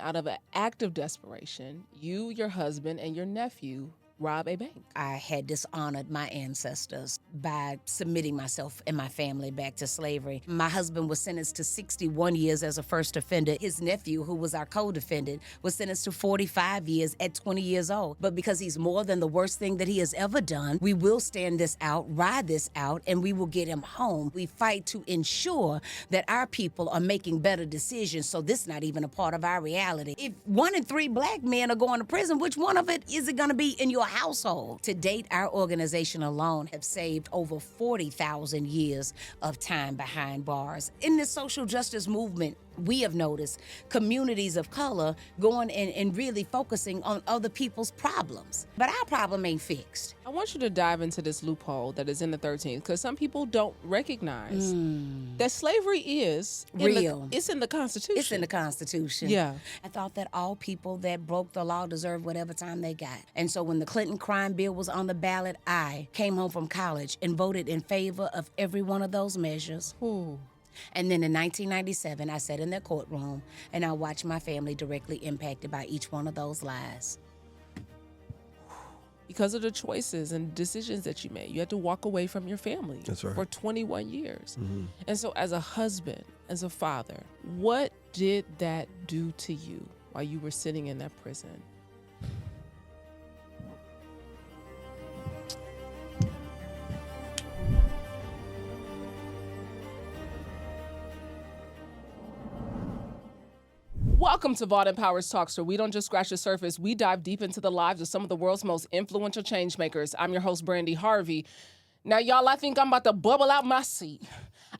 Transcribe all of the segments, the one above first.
Out of an act of desperation, you, your husband, and your nephew rob a bank. I had dishonored my ancestors by submitting myself and my family back to slavery. My husband was sentenced to 61 years as a first offender. His nephew, who was our co-defendant, was sentenced to 45 years at 20 years old. But because he's more than the worst thing that he has ever done, we will stand this out, ride this out, and we will get him home. We fight to ensure that our people are making better decisions, so this is not even a part of our reality. If 1 in 3 black men are going to prison, which one of it is it going to be in your household? To date, our organization alone have saved over 40,000 years of time behind bars. In this social justice movement, we have noticed communities of color going and really focusing on other people's problems. But our problem ain't fixed. I want you to dive into this loophole that is in the 13th, because some people don't recognize that slavery is real. It's in the Constitution. It's in the Constitution. Yeah. I thought that all people that broke the law deserved whatever time they got. And so when the Clinton crime bill was on the ballot, I came home from college and voted in favor of every one of those measures. Ooh. And then in 1997, I sat in their courtroom and I watched my family directly impacted by each one of those lies. Because of the choices and decisions that you made, you had to walk away from your family. That's right. For 21 years. Mm-hmm. And so as a husband, as a father, what did that do to you while you were sitting in that prison? Welcome to Vaught Empowers Talks, where we don't just scratch the surface, we dive deep into the lives of some of the world's most influential change makers. I'm your host, Brandi Harvey. Now, y'all, I think I'm about to bubble out my seat.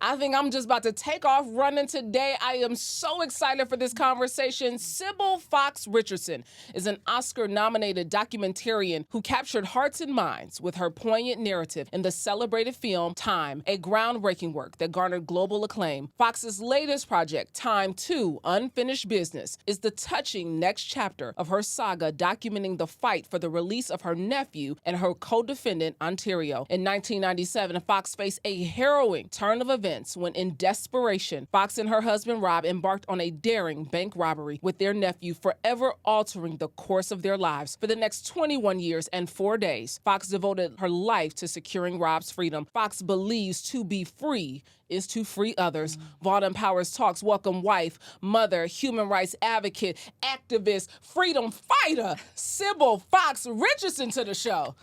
I think I'm just about to take off running today. I am so excited for this conversation. Sibil Fox Richardson is an Oscar-nominated documentarian who captured hearts and minds with her poignant narrative in the celebrated film Time, a groundbreaking work that garnered global acclaim. Fox's latest project, Time 2, Unfinished Business, is the touching next chapter of her saga documenting the fight for the release of her nephew and her co-defendant, Ontario. In 1997, Fox faced a harrowing turn of events when, in desperation, Fox and her husband Rob embarked on a daring bank robbery with their nephew, forever altering the course of their lives. For the next 21 years and 4 days, Fox devoted her life to securing Rob's freedom. Fox believes to be free is to free others. Vaught Empowers Talks welcome wife, mother, human rights advocate, activist, freedom fighter, Sibil Fox Richardson to the show.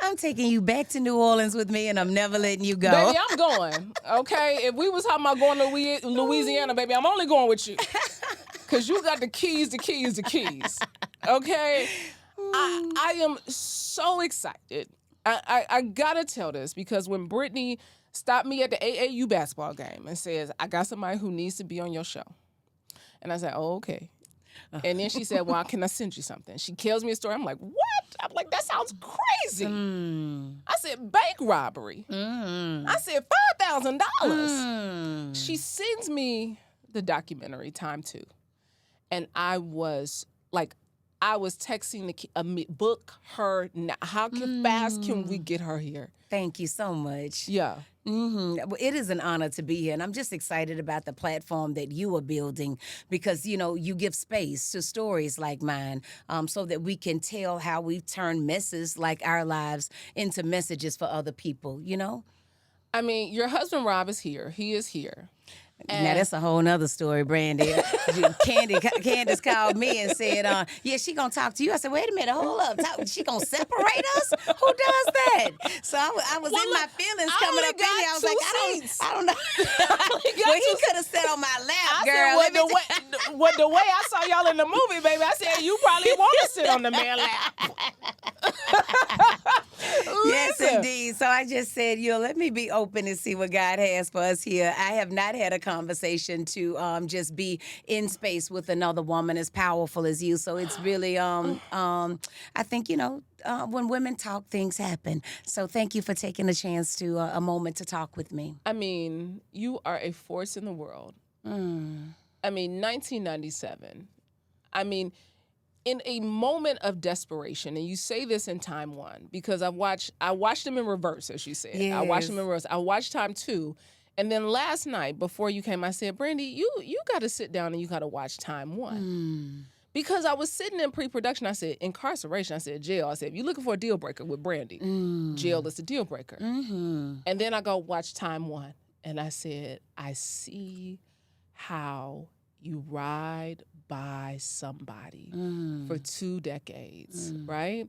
I'm taking you back to New Orleans with me, and I'm never letting you go. Baby, I'm going, okay? If we was talking about going to Louisiana, baby, I'm only going with you. Because you got the keys, okay? I am so excited. I got to tell this, because when Brittany stopped me at the AAU basketball game and says, I got somebody who needs to be on your show. And I said, oh, okay. And then she said, well, can I send you something? She tells me a story. I'm like, what? I'm like, that sounds crazy. I said, bank robbery. I said, $5,000. She sends me the documentary, Time 2. And I was texting book her now. How fast can we get her here? Thank you so much. Yeah. Well, it is an honor to be here, and I'm just excited about the platform that you are building, because, you know, you give space to stories like mine, so that we can tell how we've turned messes like our lives into messages for other people, you know? I mean, your husband, Rob, is here. He is here. Now, that's a whole nother story, Brandi. Candace called me and said, yeah, she gonna talk to you. I said, wait a minute, hold up. She gonna separate us? Who does that? So I was in my feelings coming up in here. I was like, I don't know. Well, he could have sat on my lap, girl. The way I saw y'all in the movie, baby, I said, you probably want to sit on the man lap. Yes, indeed. So I just said, let me be open and see what God has for us here. I have not had a conversation to just be in space with another woman as powerful as you. So it's really, I think, when women talk, things happen. So thank you for taking the chance to a moment to talk with me. I mean, you are a force in the world. I mean, 1997. I mean, in a moment of desperation, and you say this in Time 1, because I watched them in reverse, as you said. Yes. I watched them in reverse. I watched Time 2, And then last night, before you came, I said, Brandi, you got to sit down and you got to watch Time One. Because I was sitting in pre-production, I said, incarceration, I said, jail. I said, if you're looking for a deal breaker with Brandi, jail is the deal breaker. And then I go watch Time One. And I said, I see how you ride by somebody for 2 decades, right?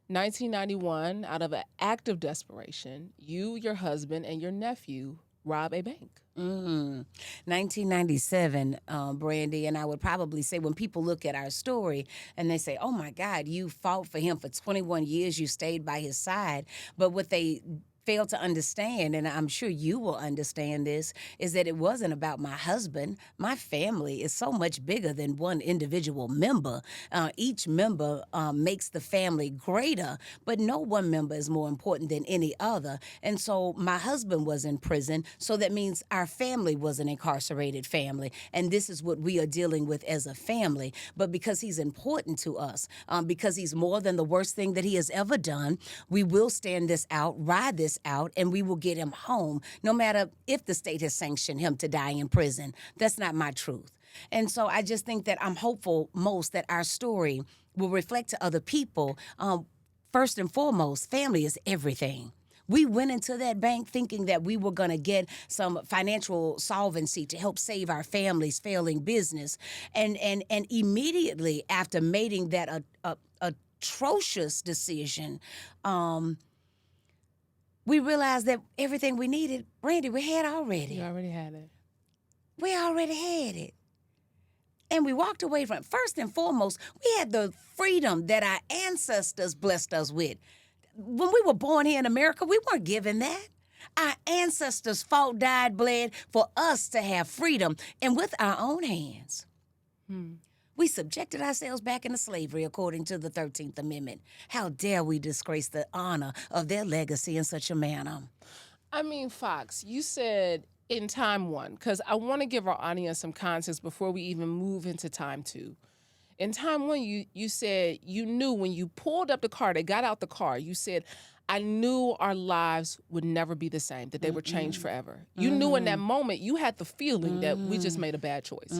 1991, out of an act of desperation, you, your husband, and your nephew rob a bank. 1997, Brandi, and I would probably say when people look at our story and they say, oh my God, you fought for him for 21 years, you stayed by his side. But what they fail to understand, and I'm sure you will understand this, is that it wasn't about my husband. My family is so much bigger than one individual member. Each member makes the family greater, but no one member is more important than any other. And so my husband was in prison, so that means our family was an incarcerated family, and this is what we are dealing with as a family. But because he's important to us, because he's more than the worst thing that he has ever done, we will stand this out, ride this out, and we will get him home, no matter if the state has sanctioned him to die in prison. That's not my truth. And so I just think that I'm hopeful most that our story will reflect to other people. First and foremost, family is everything. We went into that bank thinking that we were going to get some financial solvency to help save our family's failing business. And immediately after making that atrocious decision, we realized that everything we needed, Brandi, we had already. You already had it. We already had it. And we walked away from it. First and foremost, we had the freedom that our ancestors blessed us with. When we were born here in America, we weren't given that. Our ancestors fought, died, bled for us to have freedom, and with our own hands. We subjected ourselves back into slavery according to the 13th Amendment. How dare we disgrace the honor of their legacy in such a manner? I mean, Fox, you said in Time One, because I want to give our audience some context before we even move into Time Two. In Time One, you said you knew when you pulled up the car, they got out the car, you said, I knew our lives would never be the same, that they were changed forever. You knew in that moment, you had the feeling that we just made a bad choice.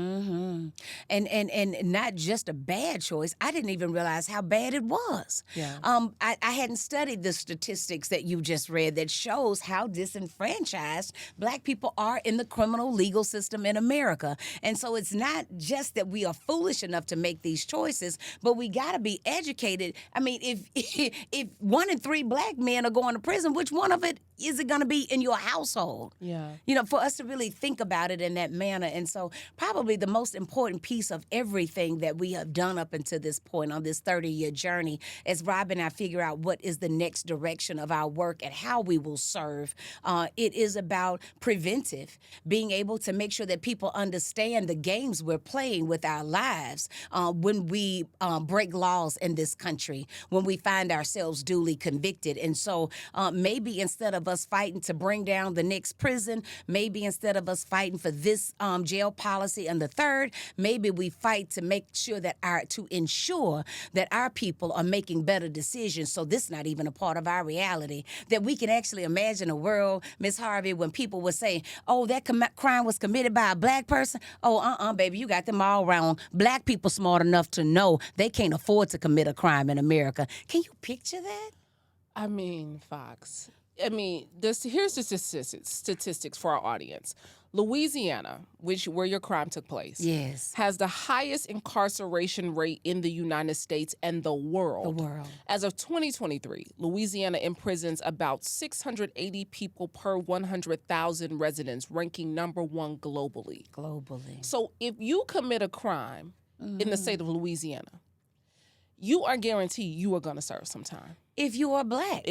And not just a bad choice, I didn't even realize how bad it was. Yeah. I hadn't studied the statistics that you just read that shows how disenfranchised Black people are in the criminal legal system in America. And so it's not just that we are foolish enough to make these choices, but we got to be educated. I mean, if 1 in 3 Black men are going to prison, which one of it is it going to be in your household? Yeah. You know, for us to really think about it in that manner. And so probably the most important piece of everything that we have done up until this point on this 30-year journey, as Rob and I figure out what is the next direction of our work and how we will serve, it is about preventive, being able to make sure that people understand the games we're playing with our lives when we break laws in this country, when we find ourselves duly convicted. And so maybe instead of us fighting to bring down the next prison, maybe instead of us fighting for this jail policy and the third, maybe we fight to make sure that to ensure that our people are making better decisions. So this is not even a part of our reality, that we can actually imagine a world, Ms. Harvey, when people would say, oh, that crime was committed by a Black person. Oh, baby, you got them all wrong. Black people smart enough to know they can't afford to commit a crime in America. Can you picture that? I mean, Fox. Here's the statistics for our audience. Louisiana, where your crime took place, yes, has the highest incarceration rate in the United States and the world. As of 2023, Louisiana imprisons about 680 people per 100,000 residents, ranking #1 globally. So if you commit a crime in the state of Louisiana, you are guaranteed you are going to serve some time. If you are Black.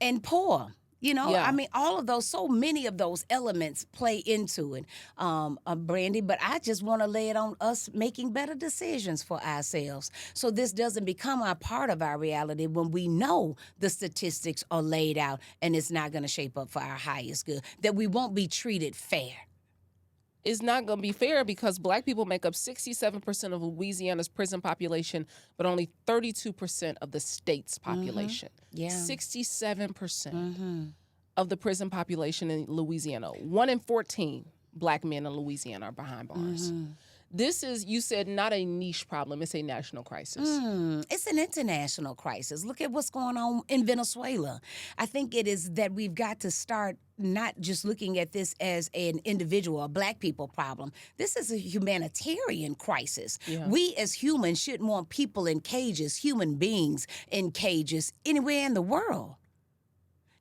And poor. You know, Yeah. I mean, all of those, so many of those elements play into it, Brandi, but I just want to lay it on us making better decisions for ourselves. So this doesn't become a part of our reality when we know the statistics are laid out and it's not going to shape up for our highest good, that we won't be treated fair. It's not going to be fair because Black people make up 67% of Louisiana's prison population, but only 32% of the state's population. Yeah. 67%. of the prison population in Louisiana. 1 in 14 Black men in Louisiana are behind bars. This is, you said, not a niche problem. It's a national crisis. It's an international crisis. Look at what's going on in Venezuela. I think it is that we've got to start not just looking at this as an individual, a Black people problem. This is a humanitarian crisis. Yeah. We as humans shouldn't want people in cages, human beings in cages, anywhere in the world.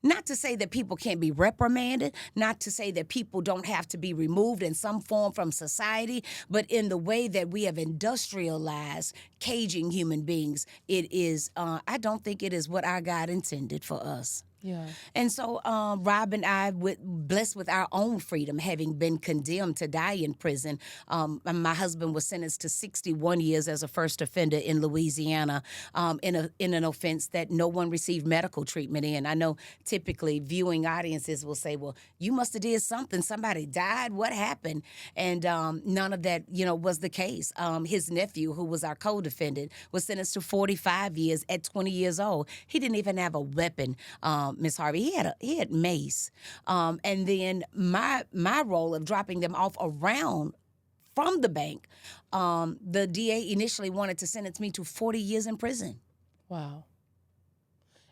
Not to say that people can't be reprimanded, not to say that people don't have to be removed in some form from society, but in the way that we have industrialized caging human beings, it is, I don't think it is what our God intended for us. Yeah. And so Rob and I, blessed with our own freedom, having been condemned to die in prison. My husband was sentenced to 61 years as a first offender in Louisiana in an offense that no one received medical treatment in. I know typically viewing audiences will say, well, you must have did something. Somebody died. What happened? And none of that, was the case. His nephew, who was our co-defendant, was sentenced to 45 years at 20 years old. He didn't even have a weapon. Miss Harvey, he had mace, and then my role of dropping them off around from the bank, the DA initially wanted to sentence me to 40 years in prison. Wow.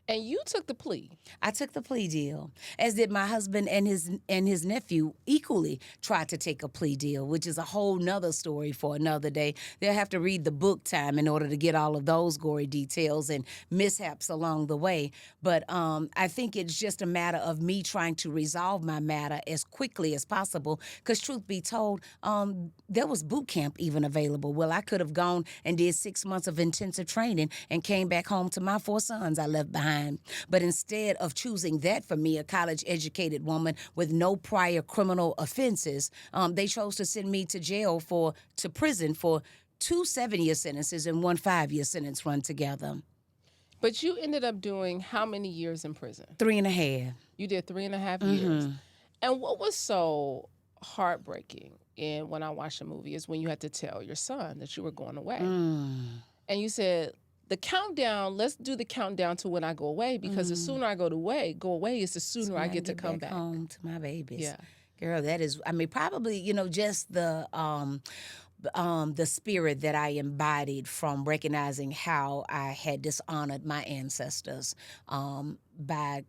And you took the plea. I took the plea deal, as did my husband and his nephew equally tried to take a plea deal, which is a whole nother story for another day. They'll have to read the book Time in order to get all of those gory details and mishaps along the way. But I think it's just a matter of me trying to resolve my matter as quickly as possible, because truth be told, there was boot camp even available. Well, I could have gone and did 6 months of intensive training and came back home to my 4 sons I left behind. But instead of choosing that for me, a college-educated woman with no prior criminal offenses, they chose to send me to prison for 2 7-year sentences and 1 5-year sentence run together. But you ended up doing how many years in prison? 3.5. You did 3.5 years. And what was so heartbreaking when I watched the movie is when you had to tell your son that you were going away. And you said, the countdown, let's do the countdown to when I go away, because the sooner I go away is the sooner I get to come back home to my babies. Yeah. Girl, that is, probably, just the spirit that I embodied from recognizing how I had dishonored my ancestors by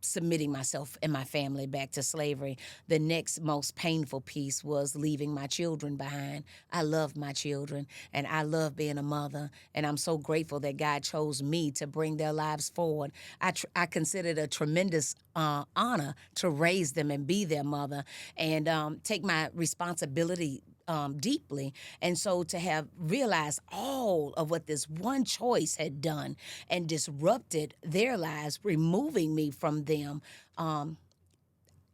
submitting myself and my family back to slavery. The next most painful piece was leaving my children behind. I love my children, and I love being a mother, and I'm so grateful that God chose me to bring their lives forward. I consider it a tremendous honor to raise them and be their mother, and take my responsibility deeply. And so to have realized all of what this one choice had done and disrupted their lives, removing me from them,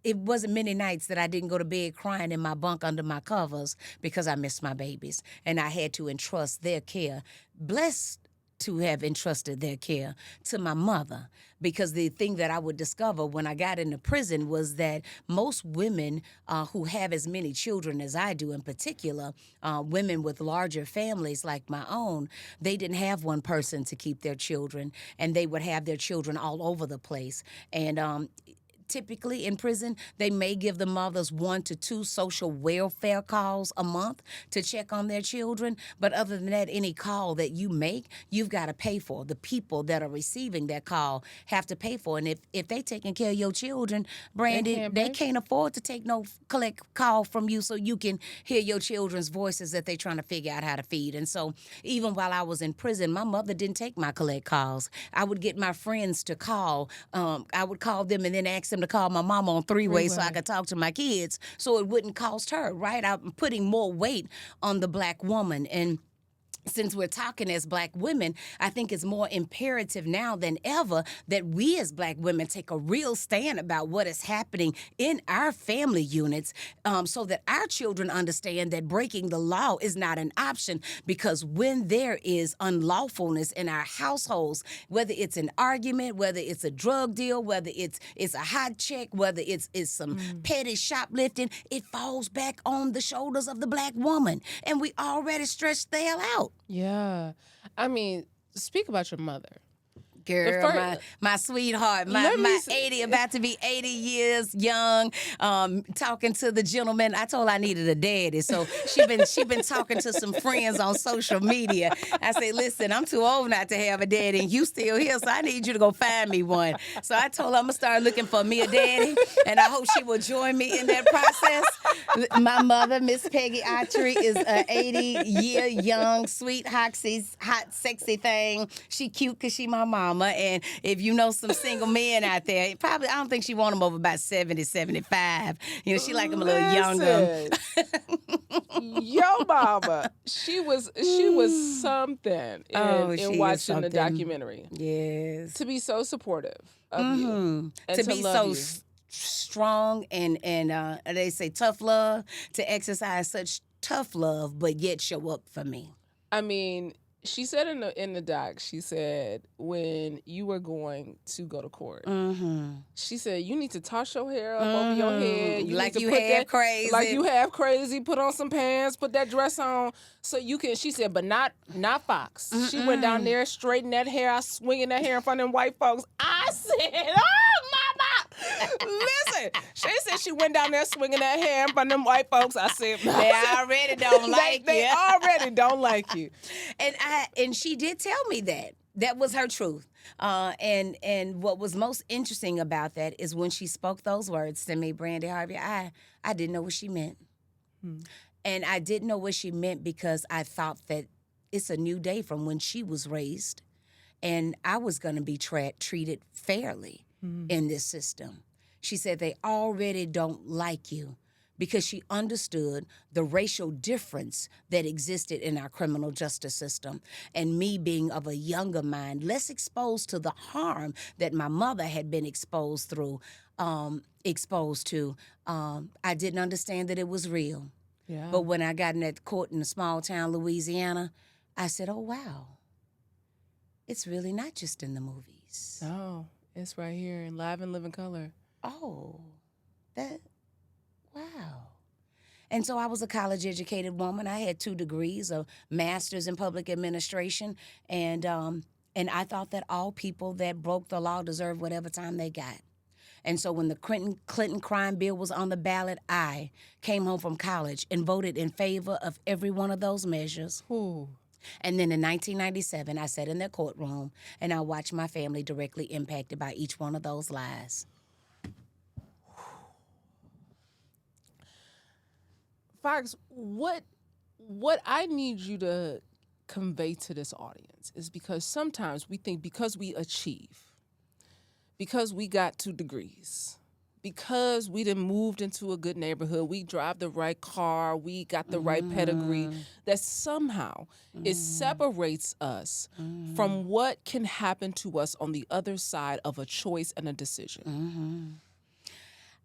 it wasn't many nights that I didn't go to bed crying in my bunk under my covers because I missed my babies, and I had to entrust their care. Blessed to have entrusted their care to my mother, because the thing that I would discover when I got into prison was that most women who have as many children as I do, in particular, women with larger families like my own, they didn't have one person to keep their children, and they would have their children all over the place. And typically in prison, they may give the mothers 1 to 2 social welfare calls a month to check on their children. But other than that, any call that you make, you've got to pay for. The people that are receiving that call have to pay for. And if they taking care of your children, Brandi, they can't afford to take no collect call from you so you can hear your children's voices that they're trying to figure out how to feed. And so even while I was in prison, my mother didn't take my collect calls. I would get my friends to call. I would call them and then ask them to call my mom on three-way so I could talk to my kids so it wouldn't cost her, right? I'm putting more weight on the Black woman. And since we're talking as Black women, I think it's more imperative now than ever that we as Black women take a real stand about what is happening in our family units, so that our children understand that breaking the law is not an option. Because when there is unlawfulness in our households, whether it's an argument, whether it's a drug deal, whether it's a hot check, whether it's some petty shoplifting, it falls back on the shoulders of the Black woman. And we already stretched the hell out. Yeah. I mean, speak about your mother. Girl, my sweetheart, my 80, about to be 80 years young, talking to the gentleman. I told her I needed a daddy, so she been talking to some friends on social media. I said, listen, I'm too old not to have a daddy, and you still here, so I need you to go find me one. So I told her I'm gonna start looking for me a daddy, and I hope she will join me in that process. My mother, Miss Peggy Autry, is a 80-year young, sweet, hot, sexy thing. She cute because she my mama. And if you know some single men out there, probably, I don't think she want them over about 70, 75. You know, she like them a little younger. Yo mama, she was something in watching the documentary. Yes. To be so supportive of you. And to be love so strong and they say tough love, to exercise such tough love, but yet show up for me. I mean, she said in the doc, she said when you were going to go to court, she said you need to toss your hair up over your head. Like you have crazy. Like you have crazy. Put on some pants. Put that dress on so you can. She said, but not Fox. She went down there, straightened that hair, swinging that hair in front of them white folks. I said, oh, mama. Listen, she said she went down there swinging that hair in front of them white folks. I said, they already don't like you. They already don't like you. And she did tell me that. That was her truth. And what was most interesting about that is when she spoke those words to me, Brandi Harvey, I didn't know what she meant. And I didn't know what she meant because I thought that it's a new day from when she was raised, and I was going to be treated fairly in this system. She said they already don't like you, because she understood the racial difference that existed in our criminal justice system. And me being of a younger mind, less exposed to the harm that my mother had been exposed to, I didn't understand that it was real. Yeah. But when I got in that court in a small town, Louisiana, I said, oh, wow, it's really not just in the movies. No, it's right here in live and living color. Oh, wow. And so I was a college-educated woman. I had 2 degrees, a master's in public administration, and I thought that all people that broke the law deserved whatever time they got. And so when the Clinton crime bill was on the ballot, I came home from college and voted in favor of every one of those measures. Ooh. And then in 1997, I sat in their courtroom, and I watched my family directly impacted by each one of those lies. Fox, what I need you to convey to this audience is, because sometimes we think because we achieve, because we got 2 degrees, because we done moved into a good neighborhood, we drive the right car, we got the right pedigree, that somehow it separates us from what can happen to us on the other side of a choice and a decision.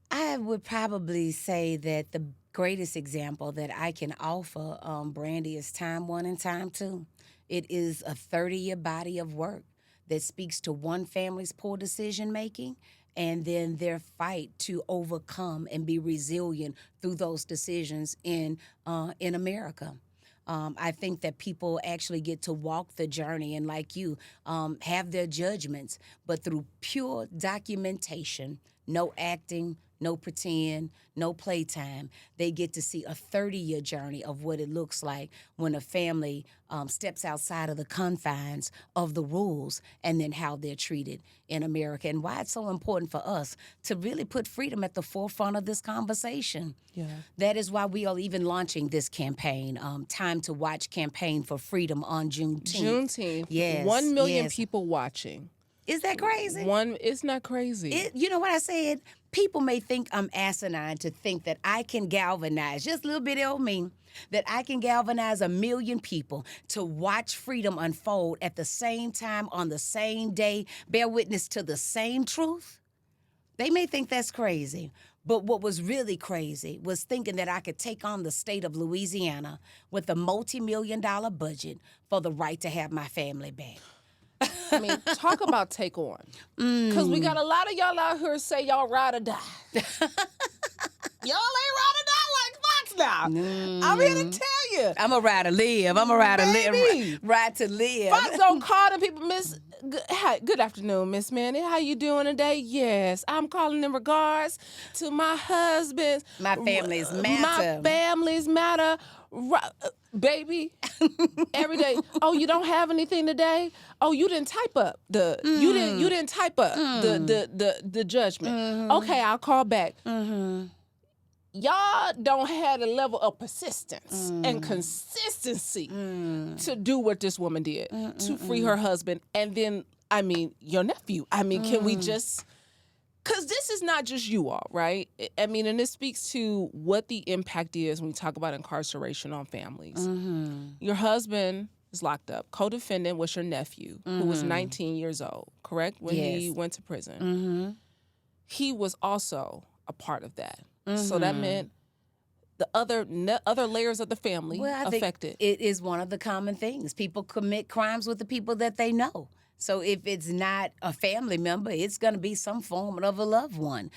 I would probably say that the greatest example that I can offer, Brandi, is Time 1 and Time 2. It is a 30-year body of work that speaks to one family's poor decision-making and then their fight to overcome and be resilient through those decisions in America. I think that people actually get to walk the journey and, like you, have their judgments, but through pure documentation, no acting, no pretend, no playtime, they get to see a 30-year journey of what it looks like when a family steps outside of the confines of the rules, and then how they're treated in America, and why it's so important for us to really put freedom at the forefront of this conversation. Yeah. That is why we are even launching this campaign, Time to Watch campaign for freedom on Juneteenth. Juneteenth. Yes. 1 million people watching. Is that crazy? It's not crazy. You know what I said? People may think I'm asinine to think that I can galvanize, just a little bit of me, that I can galvanize 1 million people to watch freedom unfold at the same time, on the same day, bear witness to the same truth. They may think that's crazy. But what was really crazy was thinking that I could take on the state of Louisiana with a multi-million-dollar budget for the right to have my family back. I mean, talk about take on. Because we got a lot of y'all out here say y'all ride or die. Y'all ain't ride or die like Fox now. I'm here to tell you. I'm a ride to live. I'm a ride to live. Ride to live. Folks don't call them people, Miss. Good afternoon, Miss Manny. How you doing today? Yes, I'm calling in regards to my husband. My families matter. My families matter. Baby, every day. Oh, you don't have anything today? Oh, you didn't type up you didn't type up the judgment. Okay, I'll call back. Y'all don't have the level of persistence and consistency to do what this woman did to free her husband. And then, I mean, your nephew. I mean, can we just... Because this is not just you all, right? I mean, and this speaks to what the impact is when we talk about incarceration on families. Your husband is locked up. Co-defendant was your nephew, who was 19 years old, correct? When he went to prison. He was also a part of that. So that meant the other layers of the family affected. It is one of the common things. People commit crimes with the people that they know. So if it's not a family member, it's going to be some form of a loved one.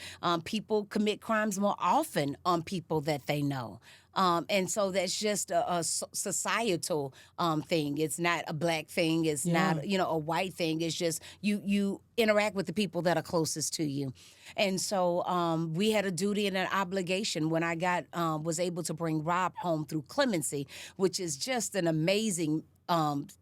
People commit crimes more often on people that they know. And so that's just a societal thing. It's not a black thing. It's not, a white thing. It's just you interact with the people that are closest to you. And so we had a duty and an obligation when I was able to bring Rob home through clemency, which is just an amazing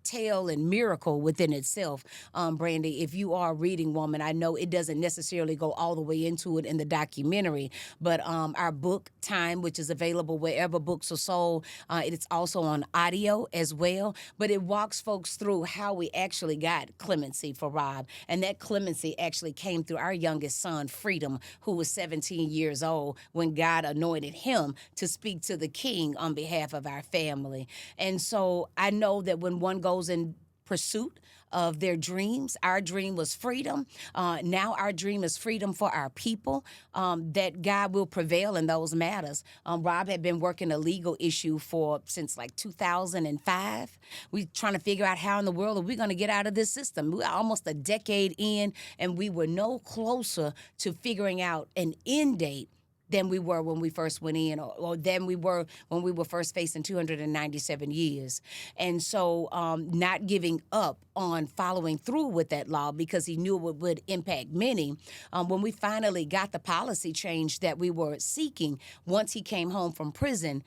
tale and miracle within itself. Brandi, if you are a reading woman, I know it doesn't necessarily go all the way into it in the documentary, but our book, Time, which is available wherever books are sold, it's also on audio as well, but it walks folks through how we actually got clemency for Rob, and that clemency actually came through our youngest son, Freedom, who was 17 years old when God anointed him to speak to the king on behalf of our family. And so I know that when one goes in pursuit of their dreams, our dream was freedom. Now our dream is freedom for our people, that God will prevail in those matters. Rob had been working a legal issue since like 2005. We're trying to figure out how in the world are we going to get out of this system. We're almost a decade in, and we were no closer to figuring out an end date than we were when we first went in, or than we were when we were first facing 297 years. And so not giving up on following through with that law because he knew it would impact many. When we finally got the policy change that we were seeking, once he came home from prison,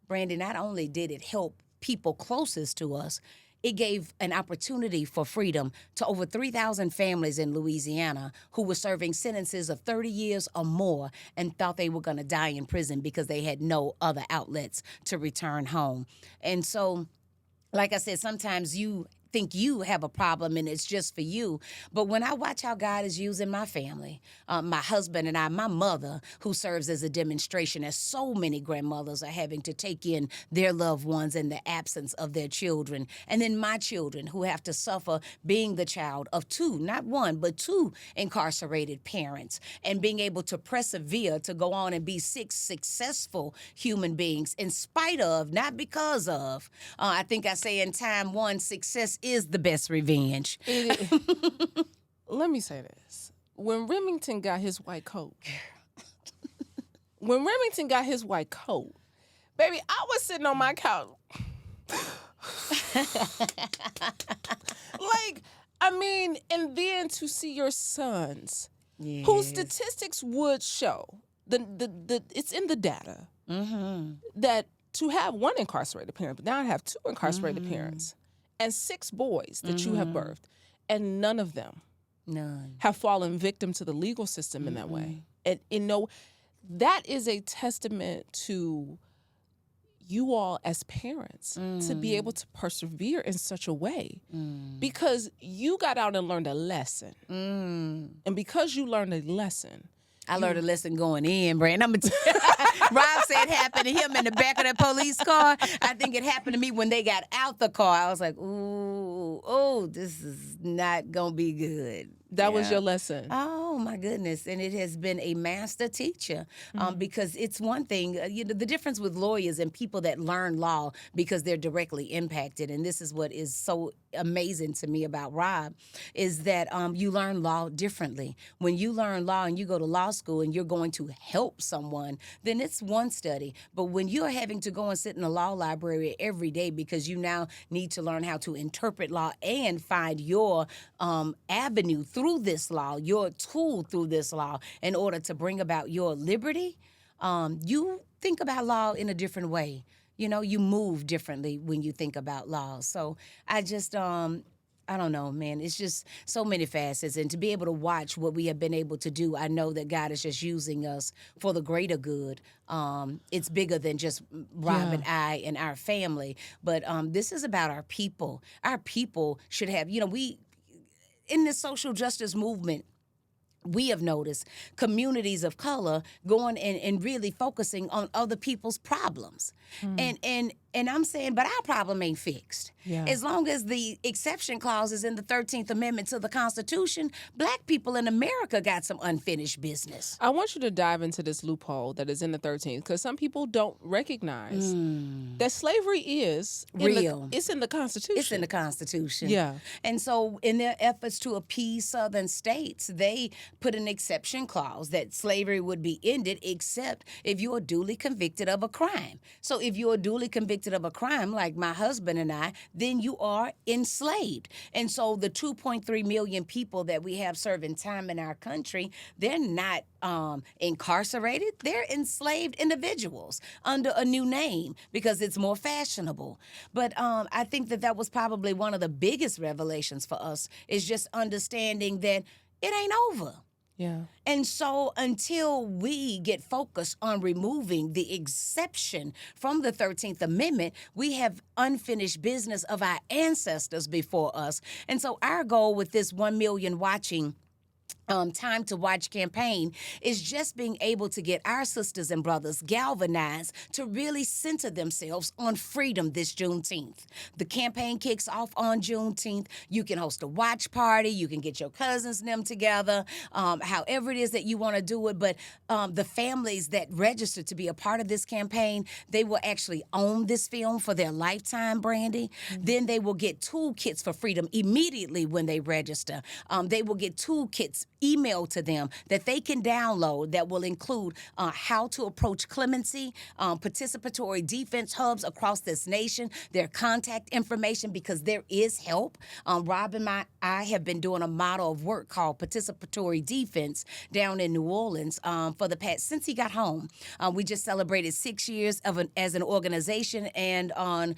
Brandi, not only did it help people closest to us, it gave an opportunity for freedom to over 3,000 families in Louisiana who were serving sentences of 30 years or more and thought they were going to die in prison because they had no other outlets to return home. And so, like I said, sometimes you think you have a problem and it's just for you. But when I watch how God is using my family, my husband and I, my mother, who serves as a demonstration, as so many grandmothers are having to take in their loved ones in the absence of their children, and then my children who have to suffer being the child of two, not one, but two incarcerated parents, and being able to persevere to go on and be 6 successful human beings in spite of, not because of. I think I say in Time 1, success is the best revenge. Let me say this. When Remington got his white coat, baby, I was sitting on my couch. And then to see your sons, whose statistics would show, it's in the data, that to have one incarcerated parent, but now I have 2 incarcerated parents, and 6 boys that you have birthed, and none of them have fallen victim to the legal system in that way. And that is a testament to you all as parents to be able to persevere in such a way because you got out and learned a lesson. And because you learned a lesson, I learned a lesson going in, Brand. I'm gonna Rob said it happened to him in the back of that police car. I think it happened to me when they got out the car. I was like, ooh, this is not gonna be good. That was your lesson. Oh, Oh my goodness. And it has been a master teacher because it's one thing, the difference with lawyers and people that learn law because they're directly impacted. And this is what is so amazing to me about Rob is that you learn law differently. When you learn law and you go to law school and you're going to help someone, then it's one study. But when you're having to go and sit in a law library every day because you now need to learn how to interpret law and find your avenue through this law, your tool through this law in order to bring about your liberty, you think about law in a different way. You know, you move differently when you think about law. So I just, I don't know, man. It's just so many facets. And to be able to watch what we have been able to do, I know that God is just using us for the greater good. It's bigger than just Rob and I and our family. But this is about our people. Our people should have, we, in the social justice movement, we have noticed communities of color going and really focusing on other people's problems. And I'm saying, but our problem ain't fixed. Yeah. As long as the exception clause is in the 13th Amendment to the Constitution, Black people in America got some unfinished business. I want you to dive into this loophole that is in the 13th because some people don't recognize that slavery is real. It's in the Constitution. It's in the Constitution. Yeah. And so in their efforts to appease southern states, they put an exception clause that slavery would be ended except if you are duly convicted of a crime. So if you are duly convicted of a crime, like my husband and I, then you are enslaved. And so the 2.3 million people that we have serving time in our country, they're not incarcerated. They're enslaved individuals under a new name because it's more fashionable. But I think that was probably one of the biggest revelations for us is just understanding that it ain't over. Yeah. And so until we get focused on removing the exception from the 13th Amendment, we have unfinished business of our ancestors before us. And so our goal with this 1 million watching Time to Watch campaign is just being able to get our sisters and brothers galvanized to really center themselves on freedom this Juneteenth. The campaign kicks off on Juneteenth. You can host a watch party. You can get your cousins and them together, however it is that you want to do it. But the families that register to be a part of this campaign, they will actually own this film for their lifetime, Brandi. Then they will get toolkits for freedom immediately when they register. They will get toolkits emailed to them that they can download that will include how to approach clemency, participatory defense hubs across this nation, their contact information because there is help. Rob and I have been doing a model of work called participatory defense down in New Orleans for the past, since he got home. We just celebrated 6 years as an organization, and on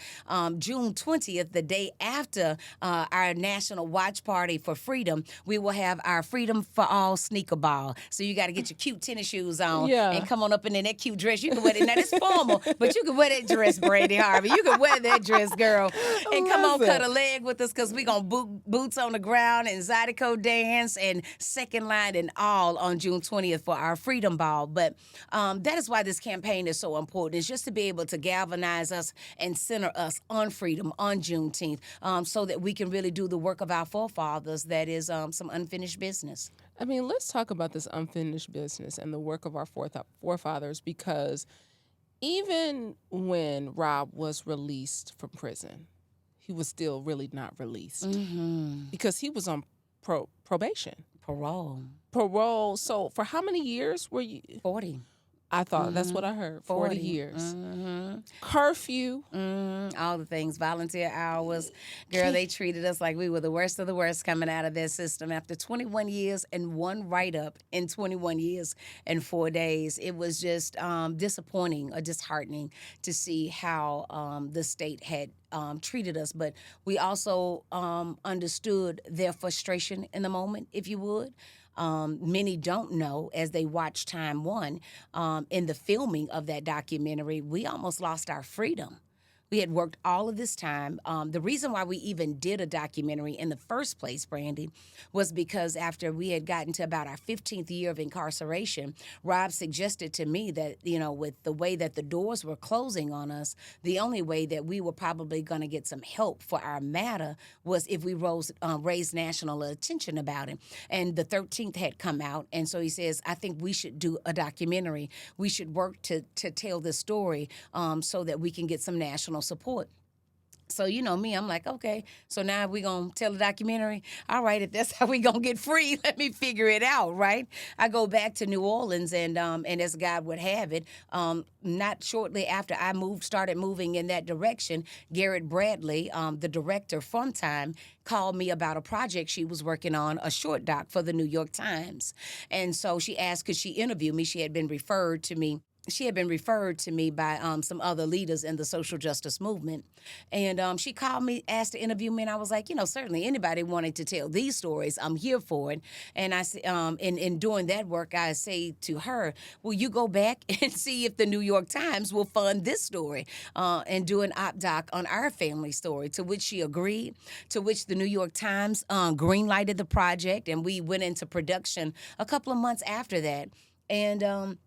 June 20th, the day after our National Watch Party for Freedom, we will have our Freedom for All sneaker ball. So you got to get your cute tennis shoes on and come on up in that cute dress. You can wear it. Now, it's formal, but you can wear that dress, Brandi Harvey. You can wear that dress, girl. And come on, cut a leg with us because we're going to boots on the ground and Zydeco dance and second line and all on June 20th for our Freedom Ball. But that is why this campaign is so important. It's just to be able to galvanize us and center us on freedom on Juneteenth so that we can really do the work of our forefathers that is some unfinished business. I mean, let's talk about this unfinished business and the work of our forefathers, because even when Rob was released from prison, he was still really not released because he was on probation. Parole. So for how many years were you? 40. I thought that's what I heard. 40 years. Curfew. All the things. Volunteer hours. Girl, they treated us like we were the worst of the worst coming out of their system. After 21 years and one write-up in 21 years and 4 days, it was just disappointing or disheartening to see how the state had treated us. But we also understood their frustration in the moment, if you would. Many don't know, as they watch Time One, in the filming of that documentary, we almost lost our freedom. We had worked all of this time. The reason why we even did a documentary in the first place, Brandi, was because after we had gotten to about our 15th year of incarceration, Rob suggested to me that, with the way that the doors were closing on us, the only way that we were probably going to get some help for our matter was if we raised national attention about it. And the 13th had come out, and so he says, I think we should do a documentary. We should work to tell this story so that we can get some national support. So, me, I'm like, okay, so now we're going to tell a documentary. All right, if that's how we're going to get free, let me figure it out, right? I go back to New Orleans, and as God would have it, not shortly after I started moving in that direction, Garrett Bradley, the director from Time, called me about a project she was working on, a short doc for the New York Times. And so she asked, could she interview me? She had been referred to me by some other leaders in the social justice movement. And she called me, asked to interview me, and I was like, certainly anybody wanting to tell these stories, I'm here for it. And I in doing that work, I say to her, will you go back and see if the New York Times will fund this story and do an op-doc on our family story, to which she agreed, to which the New York Times greenlighted the project, and we went into production a couple of months after that. And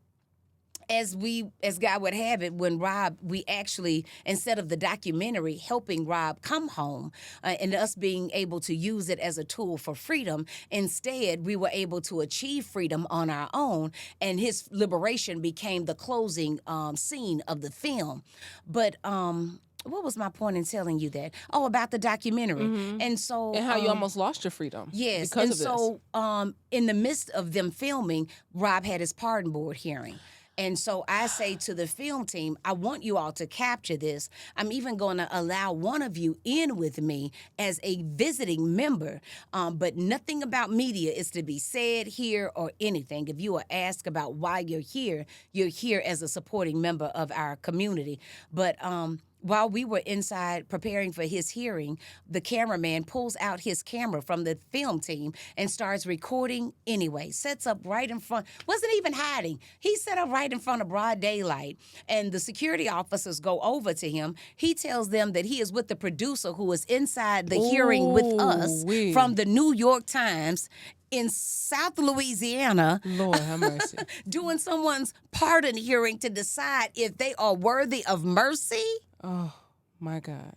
as God would have it, when we actually, instead of the documentary helping Rob come home and us being able to use it as a tool for freedom, instead we were able to achieve freedom on our own, and his liberation became the closing scene of the film. But what was my point in telling you that? Oh, about the documentary. Mm-hmm. And so... And how you almost lost your freedom. Yes. Because and of this. So in the midst of them filming, Rob had his pardon board hearing. And so I say to the film team, I want you all to capture this. I'm even going to allow one of you in with me as a visiting member, but nothing about media is to be said here or anything. If you are asked about why you're here as a supporting member of our community. But while we were inside preparing for his hearing, the cameraman pulls out his camera from the film team and starts recording anyway. Sets up right in front, wasn't even hiding. He set up right in front of broad daylight. And the security officers go over to him. He tells them that he is with the producer who is inside the hearing with us from the New York Times in South Louisiana, Lord have mercy, doing someone's pardon hearing to decide if they are worthy of mercy. Oh, my God.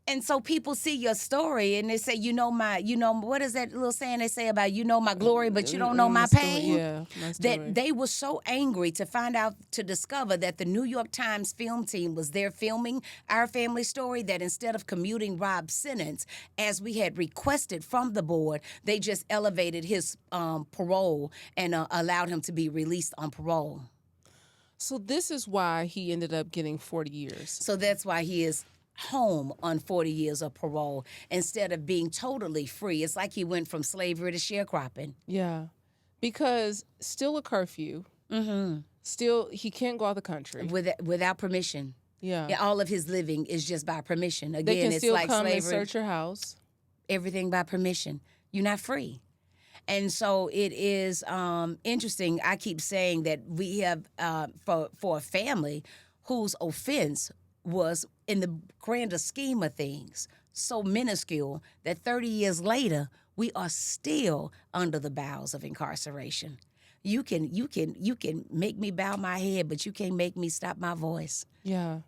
And so people see your story and they say, what is that little saying they say about, my glory, but you don't know my pain? Yeah, my story. That they were so angry to discover that the New York Times film team was there filming our family story, that instead of commuting Rob's sentence, as we had requested from the board, they just elevated his parole and allowed him to be released on parole. So this is why he ended up getting 40 years. So that's why he is home on 40 years of parole instead of being totally free. It's like he went from slavery to sharecropping. Yeah, because still a curfew. Mm-hmm. Still, he can't go out of the country. Without permission. Yeah. All of his living is just by permission. Again, they can it's still like come slavery. and search your house. Everything by permission. You're not free. And so it is interesting. I keep saying that we have, for a family whose offense was, in the grander scheme of things, so minuscule that 30 years later, we are still under the boughs of incarceration. You can make me bow my head, but you can't make me stop my voice. Yeah.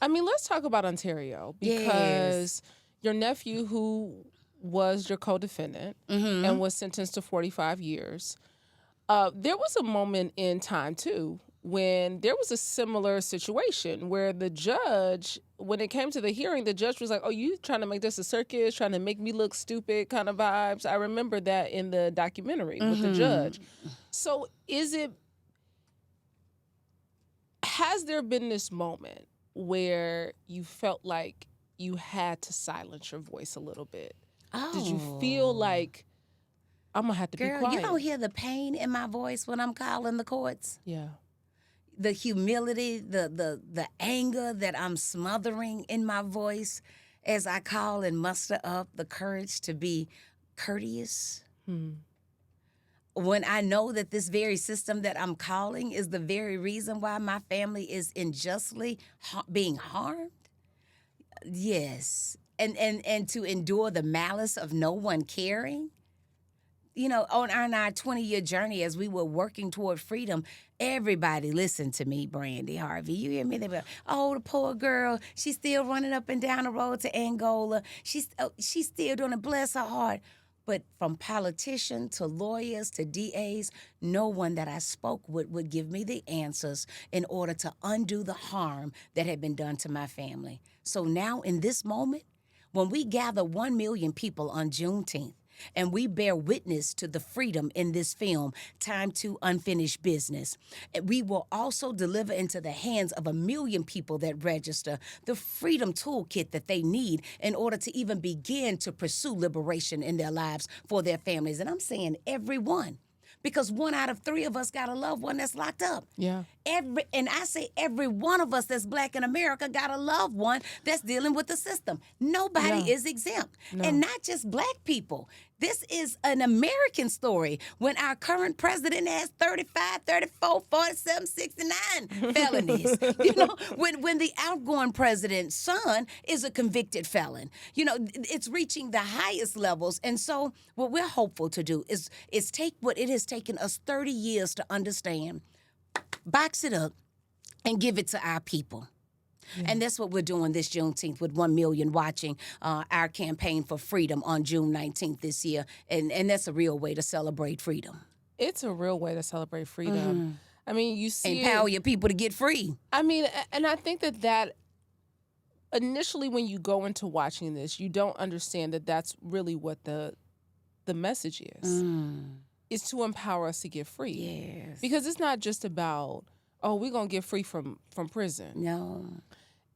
I mean, let's talk about Ontario, because your nephew, who was your co-defendant and was sentenced to 45 years, there was a moment in time, too, when there was a similar situation where the judge, when it came to the hearing, the judge was like, oh, you trying to make this a circus, trying to make me look stupid kind of vibes. I remember that in the documentary with the judge. So has there been this moment where you felt like you had to silence your voice a little bit? Oh. Did you feel like, I'm going to have to be quiet? You don't hear the pain in my voice when I'm calling the courts? Yeah. The humility, the anger that I'm smothering in my voice as I call and muster up the courage to be courteous. When I know that this very system that I'm calling is the very reason why my family is unjustly being harmed. Yes. And to endure the malice of no one caring. You know, on our 20-year journey as we were working toward freedom, everybody listened to me, Brandi Harvey. You hear me? They were, oh, the poor girl, she's still running up and down the road to Angola. She's still doing it, bless her heart. But from politicians to lawyers to DAs, no one that I spoke with would give me the answers in order to undo the harm that had been done to my family. So now in this moment, when we gather 1 million people on Juneteenth, and we bear witness to the freedom in this film, Time to Unfinished Business. And we will also deliver into the hands of 1 million people that register the freedom toolkit that they need in order to even begin to pursue liberation in their lives for their families. And I'm saying everyone, because 1 out of 3 of us got a loved one that's locked up. Yeah. And I say every one of us that's Black in America got a loved one that's dealing with the system. Nobody is exempt. No. And not just Black people. This is an American story when our current president has 35, 34, 47, 69 felonies. You know, when the outgoing president's son is a convicted felon. You know, it's reaching the highest levels. And so what we're hopeful to do is take what it has taken us 30 years to understand, box it up, and give it to our people. Yeah. And that's what we're doing this Juneteenth with 1 million watching our campaign for freedom on June 19th this year. And that's a real way to celebrate freedom. It's a real way to celebrate freedom. Mm-hmm. I mean, you see empower your people to get free. I mean, and I think that initially when you go into watching this, you don't understand that that's really what the message is. Is to empower us to get free. Yes. Because it's not just about, oh, we're going to get free from prison. No.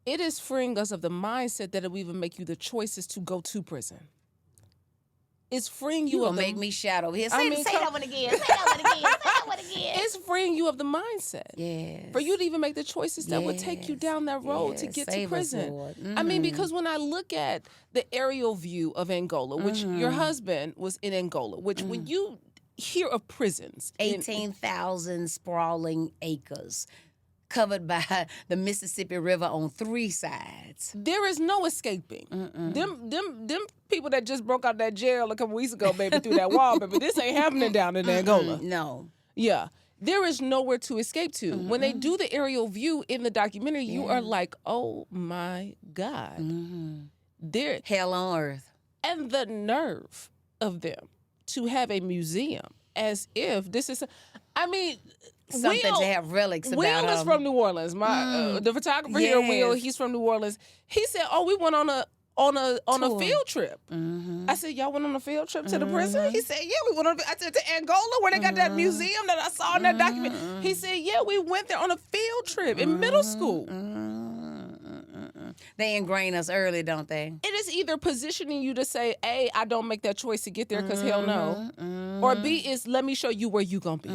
It is freeing us of the mindset that it will even make you the choices to go to prison. It's freeing you of the... make me shout over here. Say that one again. Say that one again. Say that one again. It's freeing you of the mindset. Yes. For you to even make the choices that would take you down that road to get to prison. I mean, because when I look at the aerial view of Angola, which your husband was in Angola, which when you hear of prisons. 18,000 sprawling acres covered by the Mississippi River on 3 sides. There is no escaping. Them people that just broke out that jail a couple weeks ago, baby, through that wall, baby, this ain't happening down in Angola. No. Yeah. There is nowhere to escape to. When they do the aerial view in the documentary, you are like, oh my God. There, hell on earth. And the nerve of them to have a museum as if this is, something to have relics about. Will is from New Orleans. The photographer here, Will, he's from New Orleans. He said, "Oh, we went on a field trip." I said, "Y'all went on a field trip to the prison?" He said, "Yeah, we went on." I said, "To Angola, where they got that museum that I saw in that document." He said, "Yeah, we went there on a field trip in middle school." They ingrain us early, don't they? It is either positioning you to say, A, I don't make that choice to get there because hell no. Or B, is let me show you where you going to be.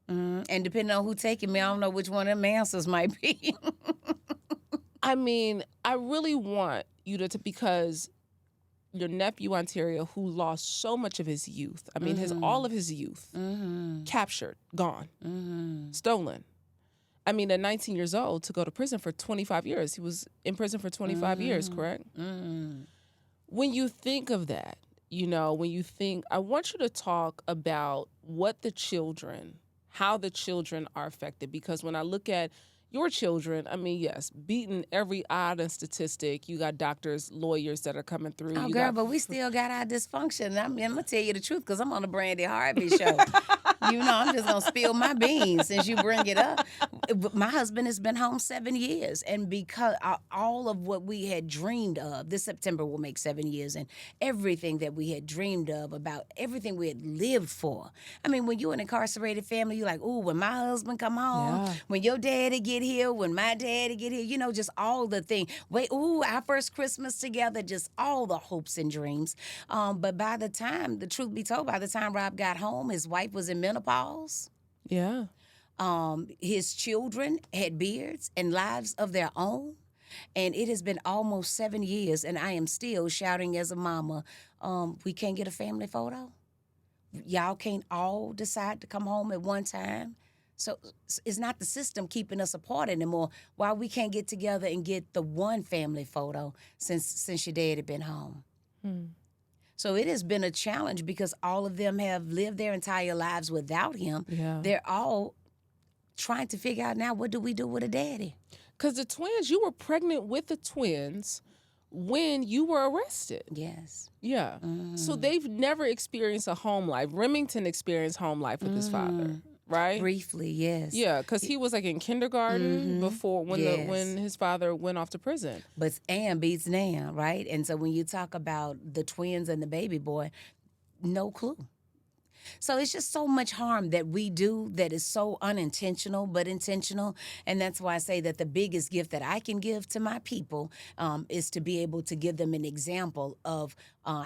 And depending on who taking me, I don't know which one of them answers might be. I mean, I really want you to because your nephew, Ontario, who lost so much of his youth, I mean, all of his youth, captured, gone, stolen. I mean, at 19 years old, to go to prison for 25 years. He was in prison for 25 years, correct? When you think of that, I want you to talk about how the children are affected. Because when I look at your children, I mean, yes, beating every odd and statistic. You got doctors, lawyers that are coming through. Oh, girl, but we still got our dysfunction. I'm going to tell you the truth because I'm on the Brandi Harvey show. I'm just going to spill my beans since you bring it up. My husband has been home 7 years. And because all of what we had dreamed of, this September will make 7 years, and everything that we had dreamed of, about everything we had lived for. I mean, when you're an incarcerated family, you're like, ooh, when my husband come home, when your daddy get here, when my daddy get here, just all the thing. Wait, ooh, our first Christmas together, just all the hopes and dreams. But by the time, the truth be told, by the time Rob got home, his wife was in menopause. Yeah. His children had beards and lives of their own. And it has been almost 7 years, and I am still shouting as a mama, we can't get a family photo? Y'all can't all decide to come home at one time So it's not the system keeping us apart anymore. Why we can't get together and get the one family photo since your dad had been home. So it has been a challenge because all of them have lived their entire lives without him. Yeah. They're all trying to figure out now, what do we do with a daddy? Because the twins, you were pregnant with the twins when you were arrested. Yes. Yeah. So they've never experienced a home life. Remington experienced home life with his father, right? Briefly, yes. Yeah, because he was like in kindergarten before when his father went off to prison. But Ann beats Nan, right? And so when you talk about the twins and the baby boy, no clue. So it's just so much harm that we do that is so unintentional but intentional. And that's why I say that the biggest gift that I can give to my people is to be able to give them an example of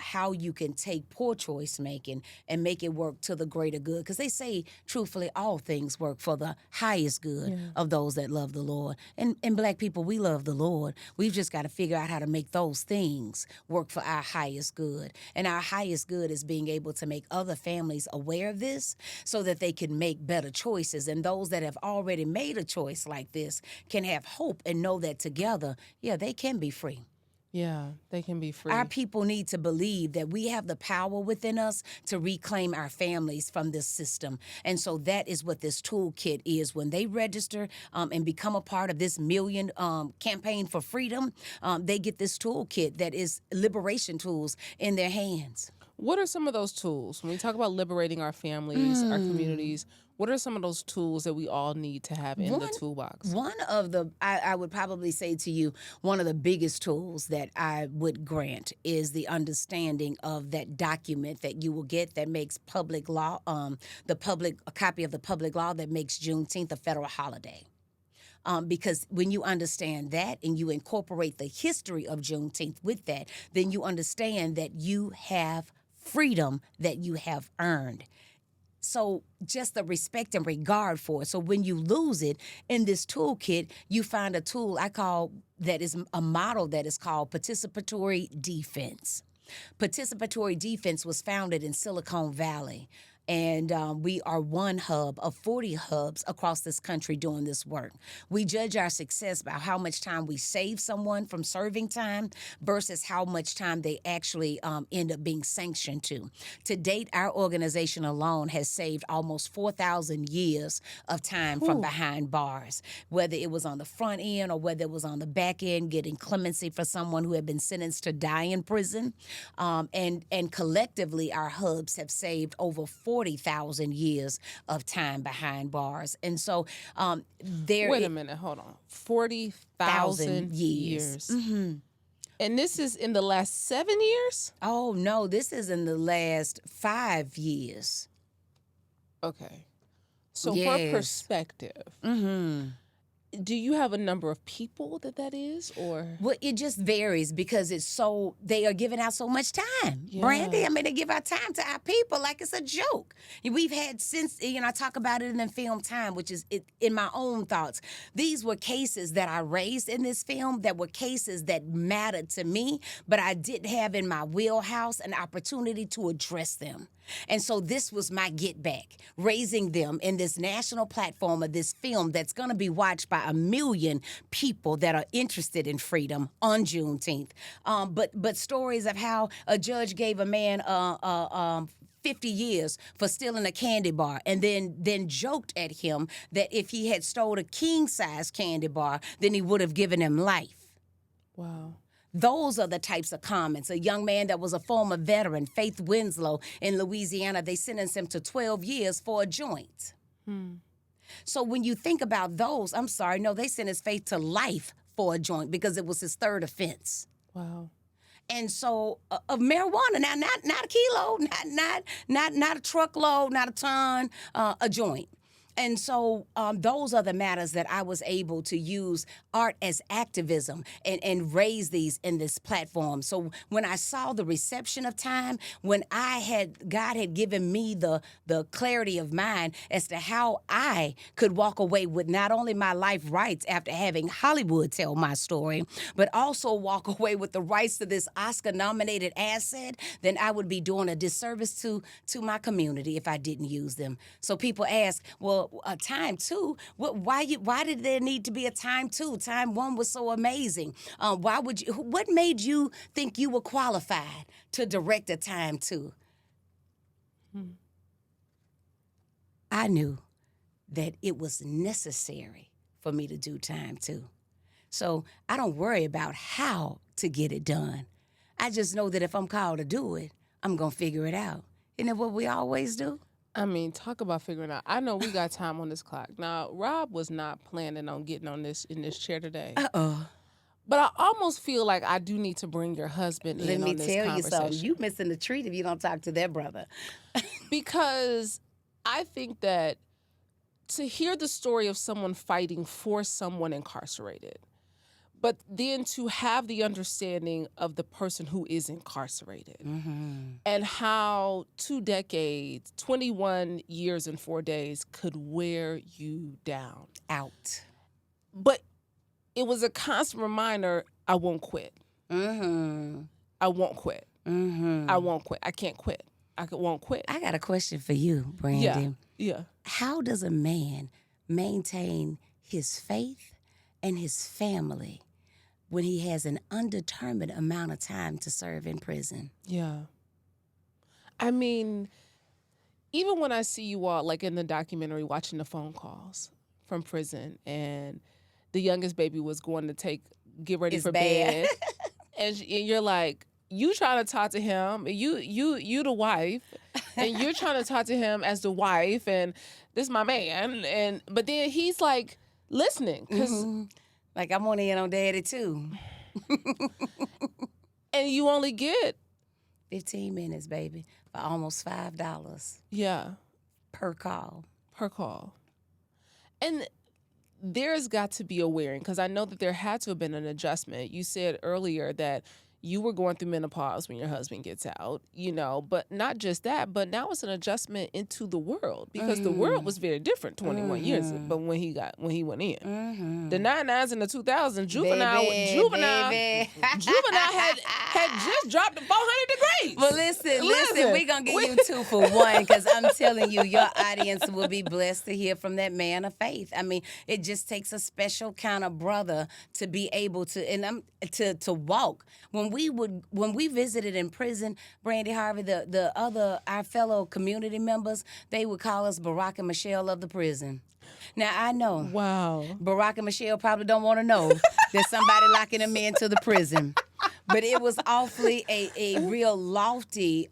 how you can take poor choice making and make it work to the greater good. Because they say, truthfully, all things work for the highest good of those that love the Lord. And Black people, we love the Lord. We've just got to figure out how to make those things work for our highest good. And our highest good is being able to make other families aware of this so that they can make better choices. And those that have already made a choice like this can have hope and know that together, they can be free. Yeah, they can be free. Our people need to believe that we have the power within us to reclaim our families from this system. And so that is what this toolkit is. When they register and become a part of this million campaign for freedom, they get this toolkit that is liberation tools in their hands. What are some of those tools? When we talk about liberating our families, our communities, what are some of those tools that we all need to have in the toolbox? One of the, I would probably say to you, one of the biggest tools that I would grant is the understanding of that document that you will get that makes public law, a copy of the public law that makes Juneteenth a federal holiday. Because when you understand that and you incorporate the history of Juneteenth with that, then you understand that you have freedom that you have earned. So just the respect and regard for it. So when you lose it in this toolkit, you find a tool I call that is a model that is called participatory defense. Participatory defense was founded in Silicon Valley. And we are one hub of 40 hubs across this country doing this work. We judge our success by how much time we save someone from serving time versus how much time they actually end up being sanctioned to. To date, our organization alone has saved almost 4,000 years of time from behind bars, whether it was on the front end or whether it was on the back end, getting clemency for someone who had been sentenced to die in prison. And collectively, our hubs have saved over 40,000 years of time behind bars. And so Wait a minute, hold on. 40,000 years. Mm-hmm. And this is in the last 7 years? Oh, no, this is in the last 5 years. Okay. So Yes. for perspective, do you have a number of people that is, or? Well, it just varies because they are giving out so much time. Yeah. Brandi, I mean, they give out time to our people like it's a joke. We've had since, I talk about it in the film Time, which is in my own thoughts. These were cases that I raised in this film that were cases that mattered to me, but I didn't have in my wheelhouse an opportunity to address them. And so this was my get back, raising them in this national platform of this film that's going to be watched by 1 million people that are interested in freedom on Juneteenth. But stories of how a judge gave a man 50 years for stealing a candy bar and then joked at him that if he had stole a king-size candy bar, then he would have given him life. Wow. Those are the types of comments. A young man that was a former veteran, Faith Winslow, in Louisiana, they sentenced him to 12 years for a joint. So when you think about those, they sentenced Faith to life for a joint because it was his third offense. Wow. And so of marijuana, now not a kilo, not a truckload, not a ton, a joint. And so those are the matters that I was able to use art as activism and raise these in this platform. So when I saw the reception of Time, when God had given me the clarity of mind as to how I could walk away with not only my life rights after having Hollywood tell my story, but also walk away with the rights to this Oscar-nominated asset, then I would be doing a disservice to my community if I didn't use them. So people ask, well, time two. Why did there need to be a time two? Time one was so amazing. What made you think you were qualified to direct a time two? I knew that it was necessary for me to do time two. So I don't worry about how to get it done. I just know that if I'm called to do it, I'm going to figure it out. Isn't that what we always do? I mean, talk about figuring out. I know we got time on this clock. Now, Rob was not planning on getting on in this chair today. Uh-oh. But I almost feel like I do need to bring your husband in on this conversation. Let me tell you something. You missing the treat if you don't talk to their brother. Because I think that to hear the story of someone fighting for someone incarcerated, but then to have the understanding of the person who is incarcerated and how 2 decades, 21 years and 4 days could wear you down. Out. But it was a constant reminder, I won't quit. I won't quit. I won't quit. I can't quit. I won't quit. I got a question for you, Brandi. Yeah. How does a man maintain his faith and his family when he has an undetermined amount of time to serve in prison? Yeah. I mean, even when I see you all, like in the documentary, watching the phone calls from prison, and the youngest baby was going to get ready for bed, and you're like, you trying to talk to him, you the wife, and you're trying to talk to him as the wife, and this is my man, but then he's like listening, because like, I'm on in on daddy too. And you only get 15 minutes, baby, for almost $5. Yeah. Per call. And there's got to be a wearing, because I know that there had to have been an adjustment. You said earlier that you were going through menopause when your husband gets out, but not just that, but now it's an adjustment into the world, because the world was very different 21 years, but when he went in. The 99s and the 2000s, juvenile had just dropped to 400 degrees. Well, listen, we're going to give you 2 for 1, because I'm telling you, your audience will be blessed to hear from that man of faith. I mean, it just takes a special kind of brother to be able to, to walk. When we visited in prison, Brandi Harvey, our fellow community members, they would call us Barack and Michelle of the prison. Now, I know. Wow. Barack and Michelle probably don't want to know that somebody locking them into the prison. But it was awfully a real lofty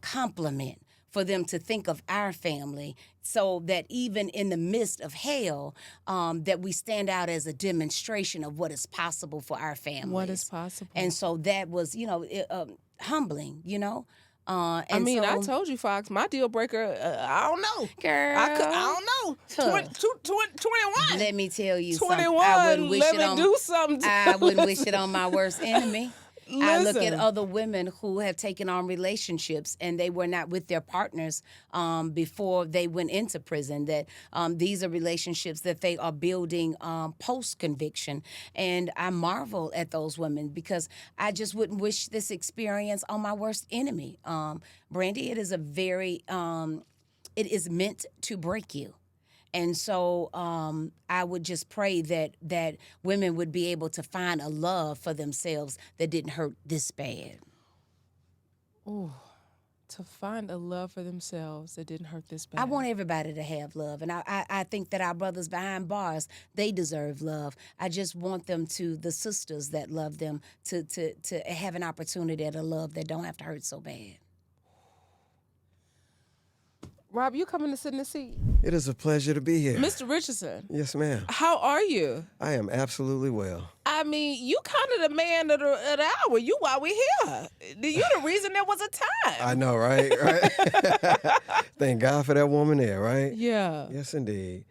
compliment for them to think of our family, so that even in the midst of hell, that we stand out as a demonstration of what is possible for our families. What is possible. And so that was, humbling, I told you, Fox, my deal breaker, I don't know. Girl. I don't know. 21. Let me tell you 21, something. I wouldn't wish it on, do something. I wouldn't wish it on my worst enemy. Listen. I look at other women who have taken on relationships and they were not with their partners before they went into prison, that these are relationships that they are building post-conviction. And I marvel at those women, because I just wouldn't wish this experience on my worst enemy. Brandi, it is it is meant to break you. And so I would just pray that women would be able to find a love for themselves that didn't hurt this bad. Ooh, to find a love for themselves that didn't hurt this bad. I want everybody to have love. And I think that our brothers behind bars, they deserve love. I just want them the sisters that love them, to have an opportunity at a love that don't have to hurt so bad. Rob, you coming to sit in the seat? It is a pleasure to be here. Mr. Richardson. Yes, ma'am. How are you? I am absolutely well. I mean, you kind of the man of the hour. You why we here. You the reason there was a time. I know, right? Thank God for that woman there, right? Yeah. Yes, indeed.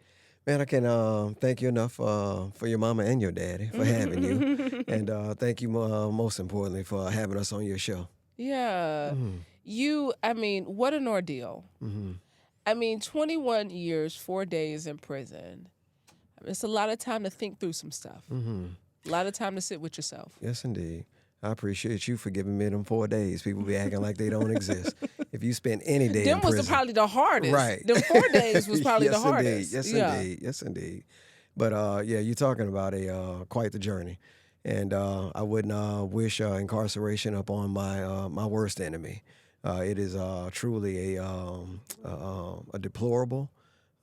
Man, I can thank you enough for your mama and your daddy for having you. And thank you most importantly for having us on your show. Yeah. What an ordeal. Mm-hmm. 21 years, 4 days in prison. It's a lot of time to think through some stuff. Mm-hmm. A lot of time to sit with yourself. Yes, indeed. I appreciate you for giving me them 4 days. People be acting like they don't exist. if you spend any day Them in prison, probably the hardest. right? Them 4 days was probably yes, the hardest. Indeed. Yes, indeed. Yes, indeed. But yeah, you're talking about quite the journey, and I wouldn't wish incarceration upon my worst enemy. It is truly a deplorable,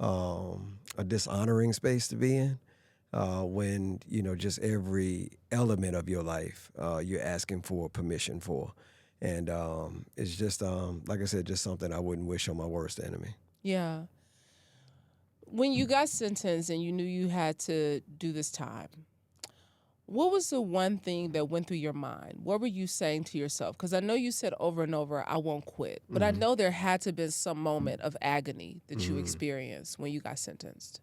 a dishonoring space to be in. When just every element of your life you're asking for permission for, and it's just like I said, just something I wouldn't wish on my worst enemy. Yeah. When you got sentenced and you knew you had to do this time, what was the one thing that went through your mind? What were you saying to yourself? Because I know you said over and over, I won't quit. But I know there had to have been some moment of agony that you experienced when you got sentenced.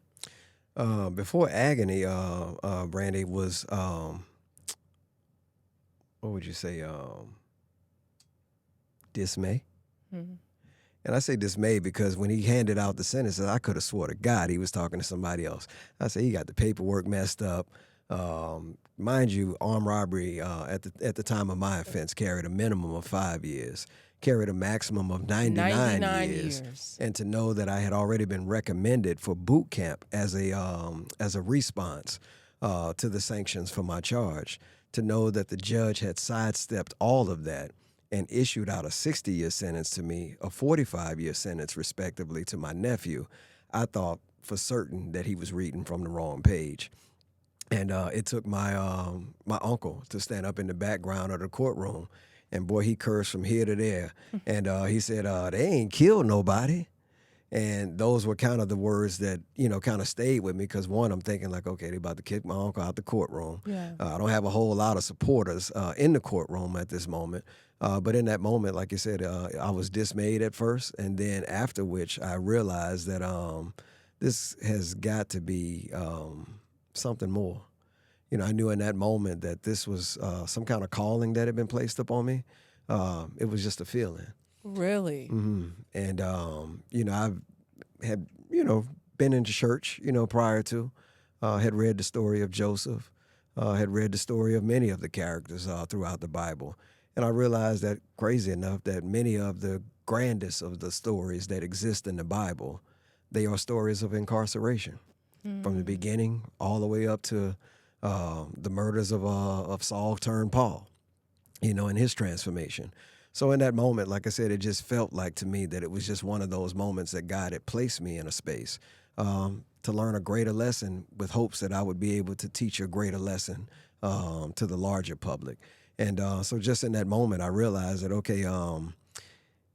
Before agony, Brandi, was what would you say? Dismay. Mm-hmm. And I say dismay because when he handed out the sentences, I could have swore to God he was talking to somebody else. I said he got the paperwork messed up. Mind you, armed robbery at the time of my offense carried a minimum of 5 years, carried a maximum of 99 years. And to know that I had already been recommended for boot camp as a response to the sanctions for my charge, to know that the judge had sidestepped all of that and issued out a 60-year sentence to me, a 45-year sentence, respectively, to my nephew, I thought for certain that he was reading from the wrong page. And it took my uncle to stand up in the background of the courtroom, and boy, he cursed from here to there. And he said, they ain't killed nobody. And those were kind of the words that, kind of stayed with me because, one, I'm thinking like, okay, they're about to kick my uncle out the courtroom. Yeah. I don't have a whole lot of supporters in the courtroom at this moment. But in that moment, like you said, I was dismayed at first. And then after which I realized that this has got to be something more. I knew in that moment that this was some kind of calling that had been placed upon me. It was just a feeling. Really? Mm-hmm. And, I've had, been into church, prior to, had read the story of Joseph, had read the story of many of the characters throughout the Bible. And I realized that, crazy enough, that many of the grandest of the stories that exist in the Bible, they are stories of incarceration. From the beginning all the way up to the murders of Saul turned Paul, and his transformation. So in that moment, like I said, it just felt like to me that it was just one of those moments that God had placed me in a space to learn a greater lesson with hopes that I would be able to teach a greater lesson to the larger public. And so just in that moment, I realized that, okay,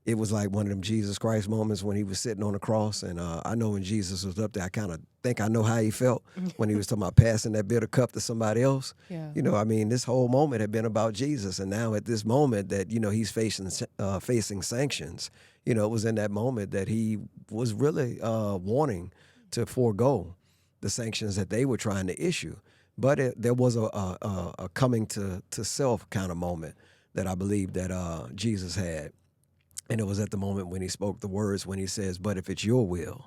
it was like one of them Jesus Christ moments when he was sitting on the cross. And I know when Jesus was up there, I kind of think I know how he felt when he was talking about passing that bitter cup to somebody else. Yeah. This whole moment had been about Jesus. And now at this moment that, he's facing sanctions, it was in that moment that he was really wanting to forego the sanctions that they were trying to issue. But there was a coming to self kind of moment that I believe that Jesus had. And it was at the moment when he spoke the words, when he says, but if it's your will,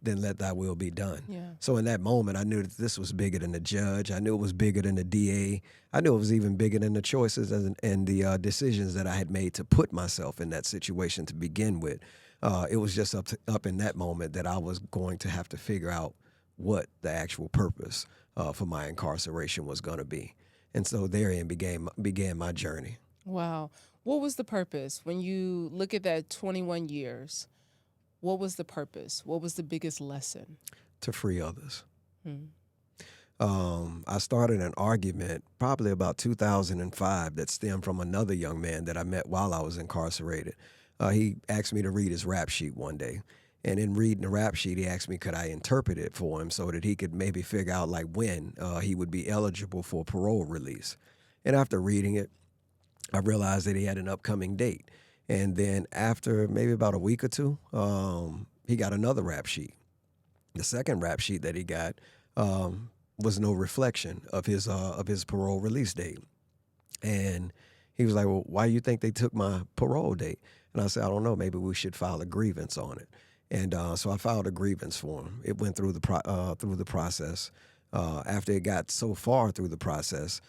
then let thy will be done. Yeah. So in that moment, I knew that this was bigger than the judge. I knew it was bigger than the DA. I knew it was even bigger than the choices and the decisions that I had made to put myself in that situation to begin with. It was just up in that moment that I was going to have to figure out what the actual purpose for my incarceration was going to be. And so therein began my journey. Wow. What was the purpose? When you look at that 21 years, what was the purpose? What was the biggest lesson? To free others. I started an argument probably about 2005 that stemmed from another young man that I met while I was incarcerated. He asked me to read his rap sheet one day. And in reading the rap sheet, he asked me could I interpret it for him so that he could maybe figure out like when he would be eligible for parole release. And after reading it, I realized that he had an upcoming date. And then after maybe about a week or two, he got another rap sheet. The second rap sheet that he got was no reflection of his parole release date. And he was like, well, why do you think they took my parole date? And I said, I don't know, maybe we should file a grievance on it. And so I filed a grievance for him. It went through the process. After it got so far through the process,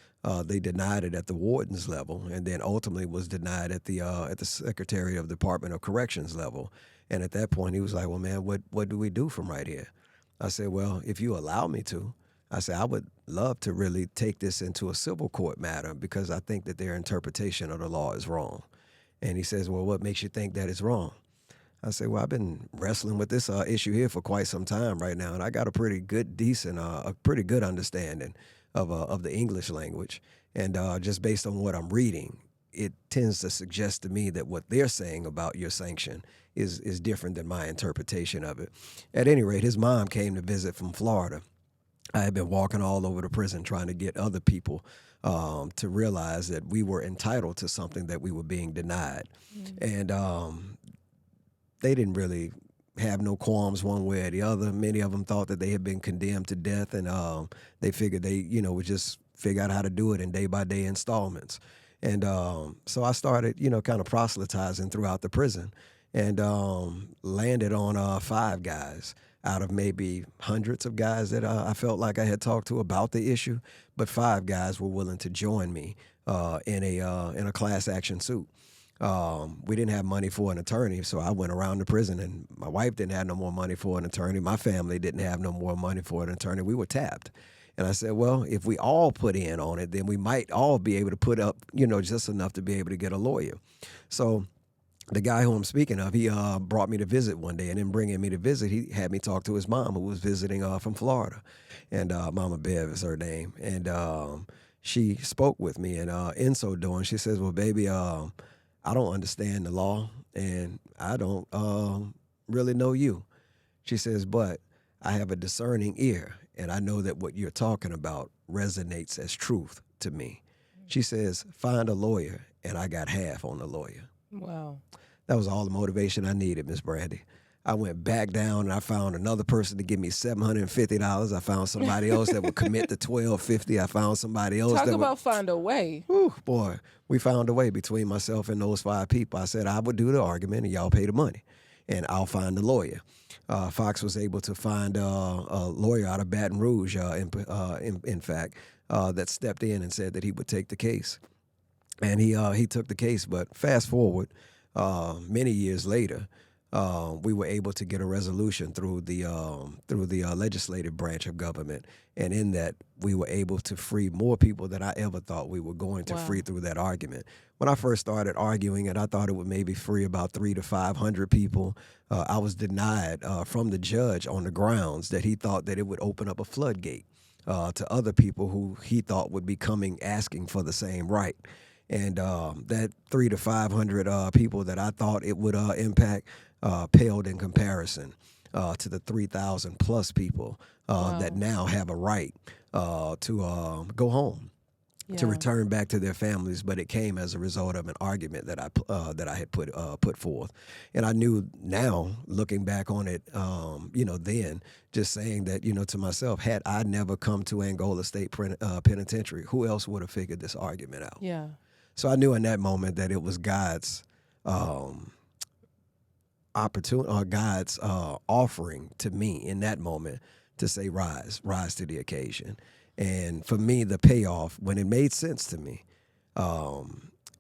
they denied it at the warden's level, and then ultimately was denied at the Secretary of the Department of Corrections level. And at that point, he was like, "Well, man, what do we do from right here?" I said, "Well, if you allow me to," I said, "I would love to really take this into a civil court matter because I think that their interpretation of the law is wrong." And he says, "Well, what makes you think that it's wrong?" I said, "Well, I've been wrestling with this issue here for quite some time right now, and I got a pretty good, a pretty good understanding of the English language. And just based on what I'm reading, it tends to suggest to me that what they're saying about your sanction is different than my interpretation of it." At any rate, his mom came to visit from Florida. I had been walking all over the prison trying to get other people to realize that we were entitled to something that we were being denied. And they didn't really have no qualms one way or the other. Many of them thought that they had been condemned to death, and they figured they, would just figure out how to do it in day-by-day installments. And so I started, kind of proselytizing throughout the prison, and landed on 5 guys out of maybe hundreds of guys that I felt like I had talked to about the issue. But 5 guys were willing to join me in a class action suit. We didn't have money for an attorney, so I went around the prison, and my wife didn't have no more money for an attorney. My family didn't have no more money for an attorney. We were tapped. And I said, well, if we all put in on it, then we might all be able to put up, just enough to be able to get a lawyer. So the guy who I'm speaking of, he brought me to visit one day, and in bringing me to visit, he had me talk to his mom, who was visiting from Florida. And Mama Bev is her name. And she spoke with me, and in so doing, she says, well, baby, I don't understand the law, and I don't really know you. She says, but I have a discerning ear, and I know that what you're talking about resonates as truth to me. She says, find a lawyer, and I got half on the lawyer. Wow. That was all the motivation I needed, Miss Brandi. I went back down, and I found another person to give me $750. I found somebody else that would commit to $1,250. I found somebody else Talk about find a way. Whew, boy, we found a way between myself and those 5 people. I said I would do the argument, and y'all pay the money, and I'll find the lawyer. Fox was able to find a lawyer out of Baton Rouge, in fact, that stepped in and said that he would take the case. And he took the case. But fast forward, many years later, we were able to get a resolution through the legislative branch of government, and in that we were able to free more people than I ever thought we were going to free through that argument. When I first started arguing it, I thought it would maybe free about 300 to 500 people. I was denied from the judge on the grounds that he thought that it would open up a floodgate to other people who he thought would be coming asking for the same right. And that 300 to 500 people that I thought it would impact paled in comparison to the 3,000 plus people that now have a right to go home, to return back to their families. But it came as a result of an argument that I had put forth. And I knew now, looking back on it, then just saying that, to myself, had I never come to Angola State Penitentiary, who else would have figured this argument out? Yeah. So I knew in that moment that it was God's opportunity, or God's offering to me in that moment to say, rise to the occasion. And for me, the payoff, when it made sense to me,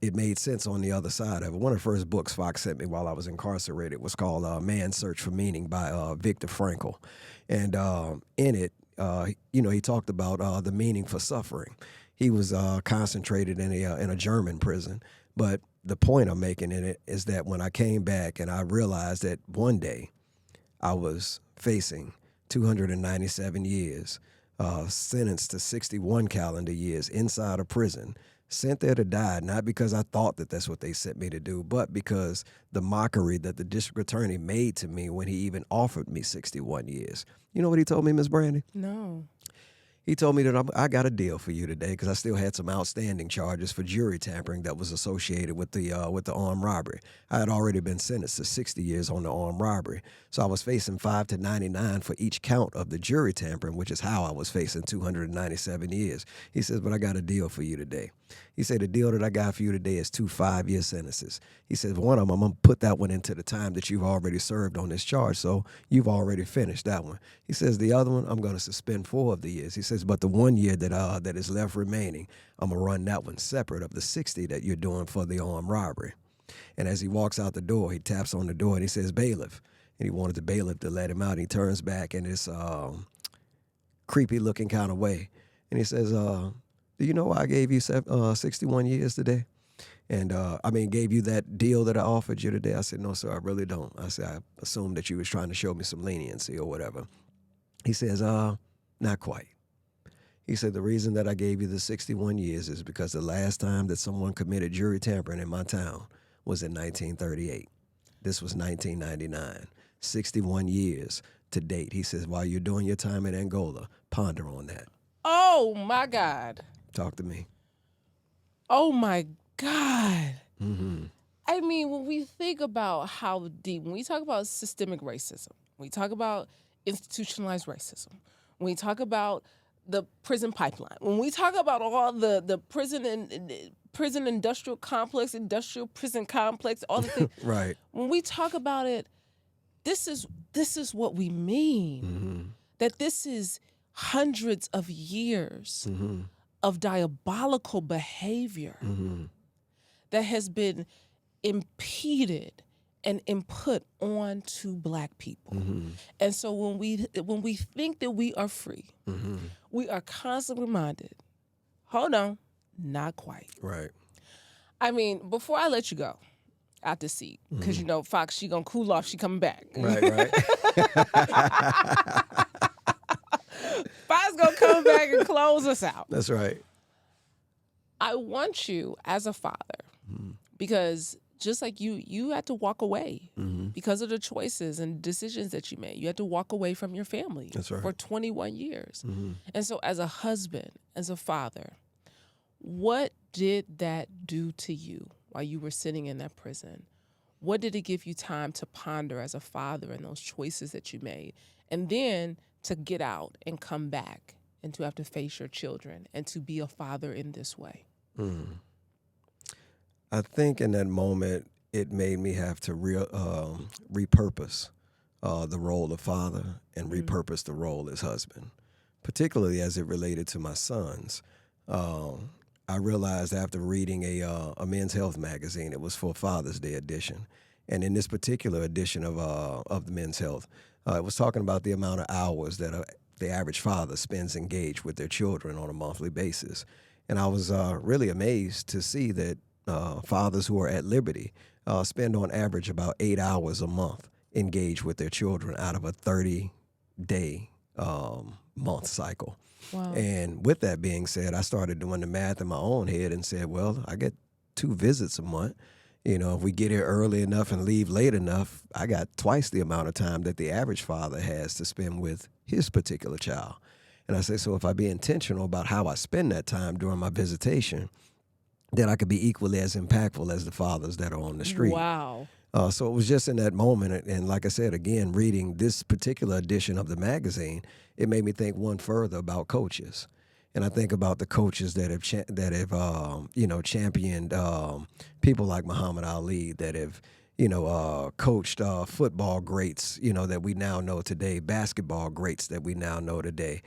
it made sense on the other side of it. One of the first books Fox sent me while I was incarcerated was called Man's Search for Meaning by Viktor Frankl. And in it, he talked about the meaning for suffering. He was concentrated in a German prison. But the point I'm making in it is that when I came back and I realized that one day I was facing 297 years, sentenced to 61 calendar years inside a prison, sent there to die, not because I thought that that's what they sent me to do, but because the mockery that the district attorney made to me when he even offered me 61 years. You know what he told me, Miss Brandi? No. He told me that I got a deal for you today because I still had some outstanding charges for jury tampering that was associated with the armed robbery. I had already been sentenced to 60 years on the armed robbery, so I was facing 5 to 99 for each count of the jury tampering, which is how I was facing 297 years. He says, but I got a deal for you today. He said, the deal that I got for you today is 2 5-year sentences. He said, one of them, I'm going to put that one into the time that you've already served on this charge, so you've already finished that one. He says, the other one, I'm going to suspend 4 of the years. He says, says, but the 1 year that is left remaining, I'm going to run that one separate of the 60 that you're doing for the armed robbery. And as he walks out the door, he taps on the door and he says, bailiff. And he wanted the bailiff to let him out. And he turns back in this creepy looking kind of way. And he says, do you know why I gave you 61 years today? And gave you that deal that I offered you today? I said, no, sir, I really don't. I said, I assumed that you was trying to show me some leniency or whatever. He says, not quite. He said, the reason that I gave you the 61 years is because the last time that someone committed jury tampering in my town was in 1938. This was 1999. 61 years to date. He says, while you're doing your time in Angola, ponder on that. Oh, my God. Talk to me. Oh, my God. Mm-hmm. I mean, when we think about how deep, when we talk about systemic racism, we talk about institutionalized racism, when we talk about the prison pipeline, when we talk about all the prison and prison industrial complex, industrial prison complex, all the things. Right. When we talk about it, this is what we mean. Mm-hmm. That this is hundreds of years Mm-hmm. of diabolical behavior Mm-hmm. that has been impeded and input onto Black people. Mm-hmm. And so when we think that we are free, Mm-hmm. we are constantly reminded, hold on, not quite. Right. I mean, before I let you go out the seat, because you know Fox, she gonna cool off, she coming back. Right. Fox gonna come back and close us out. That's right. I want you as a father, because just like you had to walk away because of the choices and decisions that you made. You had to walk away from your family. That's right. For 21 years. Mm-hmm. And so as a husband, as a father, what did that do to you while you were sitting in that prison? What did it give you time to ponder as a father and those choices that you made? And then to get out and come back and to have to face your children and to be a father in this way? I think in that moment, it made me have to repurpose the role of father and repurpose the role as husband, particularly as it related to my sons. I realized after reading a men's health magazine, it was for Father's Day edition, and in this particular edition of the Men's Health, it was talking about the amount of hours that the average father spends engaged with their children on a monthly basis. And I was really amazed to see that fathers who are at liberty spend on average about 8 hours a month engaged with their children out of a 30-day month cycle. Wow. And with that being said, I started doing the math in my own head and said, well, I get 2 visits a month. You know, if we get here early enough and leave late enough, I got twice the amount of time that the average father has to spend with his particular child. And I say, so if I be intentional about how I spend that time during my visitation, then I could be equally as impactful as the fathers that are on the street. Wow. So it was just in that moment, and like I said, again, reading this particular edition of the magazine, it made me think one further about coaches. And I think about the coaches that have championed people like Muhammad Ali, that have coached football greats, that we now know today, basketball greats that we now know today,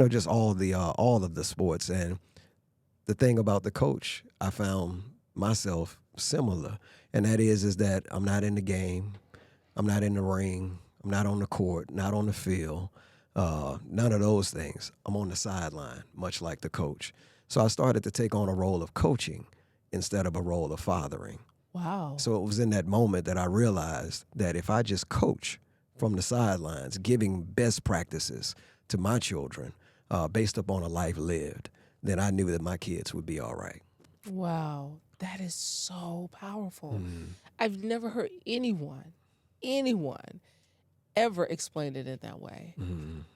just all of the sports. And the thing about the coach, I found myself similar, and that is that I'm not in the game, I'm not in the ring, I'm not on the court, not on the field, none of those things. I'm on the sideline, much like the coach. So I started to take on a role of coaching instead of a role of fathering. Wow. So it was in that moment that I realized that if I just coach from the sidelines, giving best practices to my children based upon a life lived, then I knew that my kids would be all right. Wow. That is so powerful. I've never heard anyone ever explain it in that way.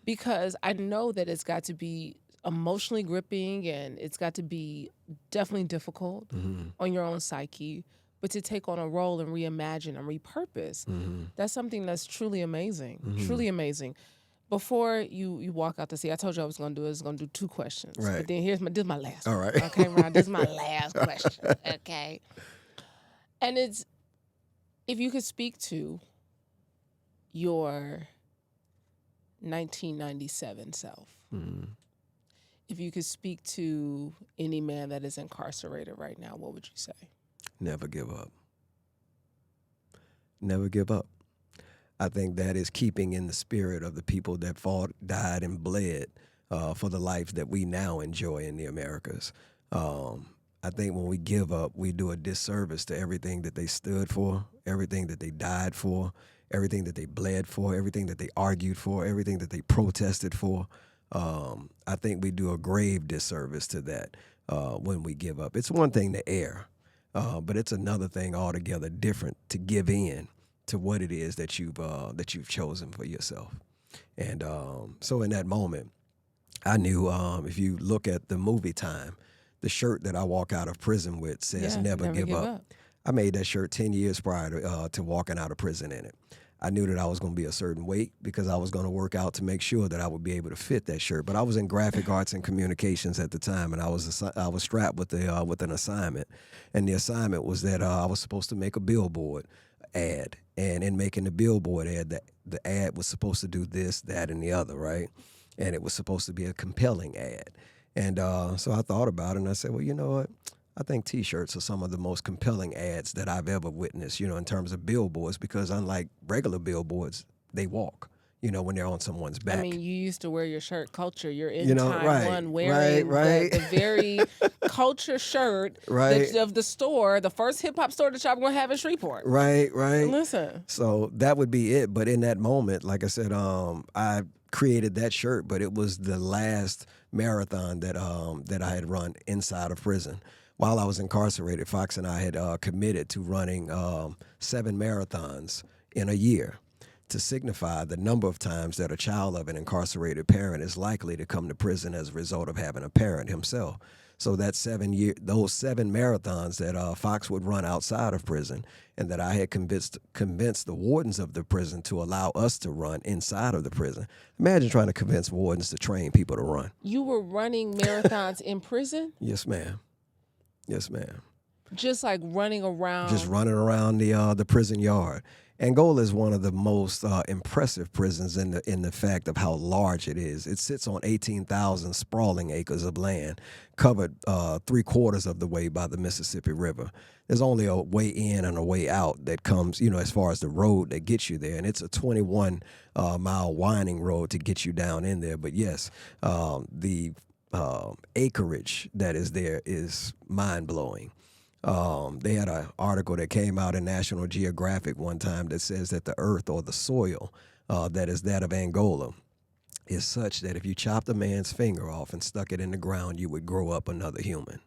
Because I know that it's got to be emotionally gripping and it's got to be definitely difficult on your own psyche. But to take on a role and reimagine and repurpose, that's something that's truly amazing. Truly amazing. Before you walk out to sea, I told you I was going to do 2 questions. Right. But then this is my last All one. right. Okay, Ron, this is my last question. Okay. And it's, if you could speak to your 1997 self, If you could speak to any man that is incarcerated right now, what would you say? Never give up. Never give up. I think that is keeping in the spirit of the people that fought, died, and bled for the life that we now enjoy in the Americas. I think when we give up, we do a disservice to everything that they stood for, everything that they died for, everything that they bled for, everything that they argued for, everything that they protested for. I think we do a grave disservice to that when we give up. It's one thing to err, but it's another thing altogether different to give in to what it is that you've chosen for yourself. And so in that moment, I knew if you look at the movie Time, the shirt that I walk out of prison with says never give up. I made that shirt 10 years prior to walking out of prison in it. I knew that I was going to be a certain weight because I was going to work out to make sure that I would be able to fit that shirt. But I was in graphic arts and communications at the time, and I was strapped with an assignment. And the assignment was that I was supposed to make a billboard ad. And in making the billboard ad, the ad was supposed to do this, that, and the other, right? And it was supposed to be a compelling ad. And so I thought about it, and I said, well, you know what? I think T-shirts are some of the most compelling ads that I've ever witnessed, in terms of billboards, because unlike regular billboards, they walk, when they're on someone's back. I mean, you used to wear your shirt culture. You're in Time right, One wearing right. The very culture shirt of the store, the first hip-hop store that y'all going to have in Shreveport. Right. Listen. So that would be it. But in that moment, like I said, I created that shirt, but it was the last marathon that I had run inside of prison. While I was incarcerated, Fox and I had committed to running 7 marathons in a year to signify the number of times that a child of an incarcerated parent is likely to come to prison as a result of having a parent himself. So those 7 marathons that Fox would run outside of prison, and that I had convinced the wardens of the prison to allow us to run inside of the prison. Imagine trying to convince wardens to train people to run. You were running marathons in prison? Yes, ma'am. Yes, ma'am. Just like running around? Just running around the prison yard. Angola is one of the most impressive prisons in the fact of how large it is. It sits on 18,000 sprawling acres of land, covered 3/4 of the way by the Mississippi River. There's only a way in and a way out that comes, as far as the road that gets you there, and it's a 21-mile winding road to get you down in there. But yes, the acreage that is there is mind-blowing. They had an article that came out in National Geographic one time that says that the earth or the soil that is that of Angola is such that if you chopped a man's finger off and stuck it in the ground, you would grow up another human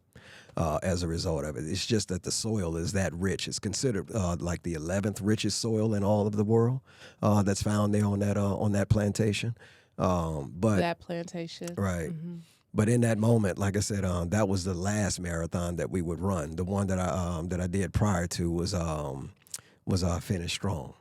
as a result of it. It's just that the soil is that rich. It's considered like the 11th richest soil in all of the world that's found there on that plantation. That plantation. Right. Mm-hmm. But in that moment, like I said, that was the last marathon that we would run. The one that I did prior to was Finish Strong.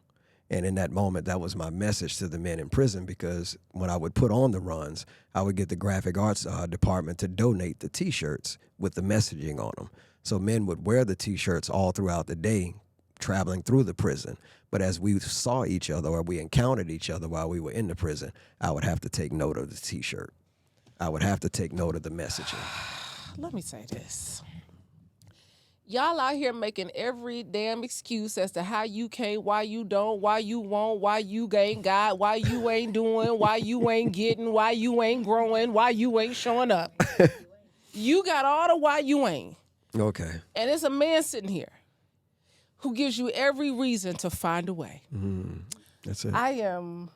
And in that moment, that was my message to the men in prison, because when I would put on the runs, I would get the graphic arts department to donate the T-shirts with the messaging on them. So men would wear the T-shirts all throughout the day, traveling through the prison. But as we saw each other or we encountered each other while we were in the prison, I would have to take note of the T-shirt. I would have to take note of the messaging. Let me say this. Y'all out here making every damn excuse as to how you can't, why you don't, why you won't, why you ain't got, why you ain't doing, why you ain't getting, why you ain't growing, why you ain't showing up. You got all the why you ain't. Okay. And it's a man sitting here who gives you every reason to find a way. That's it. I am...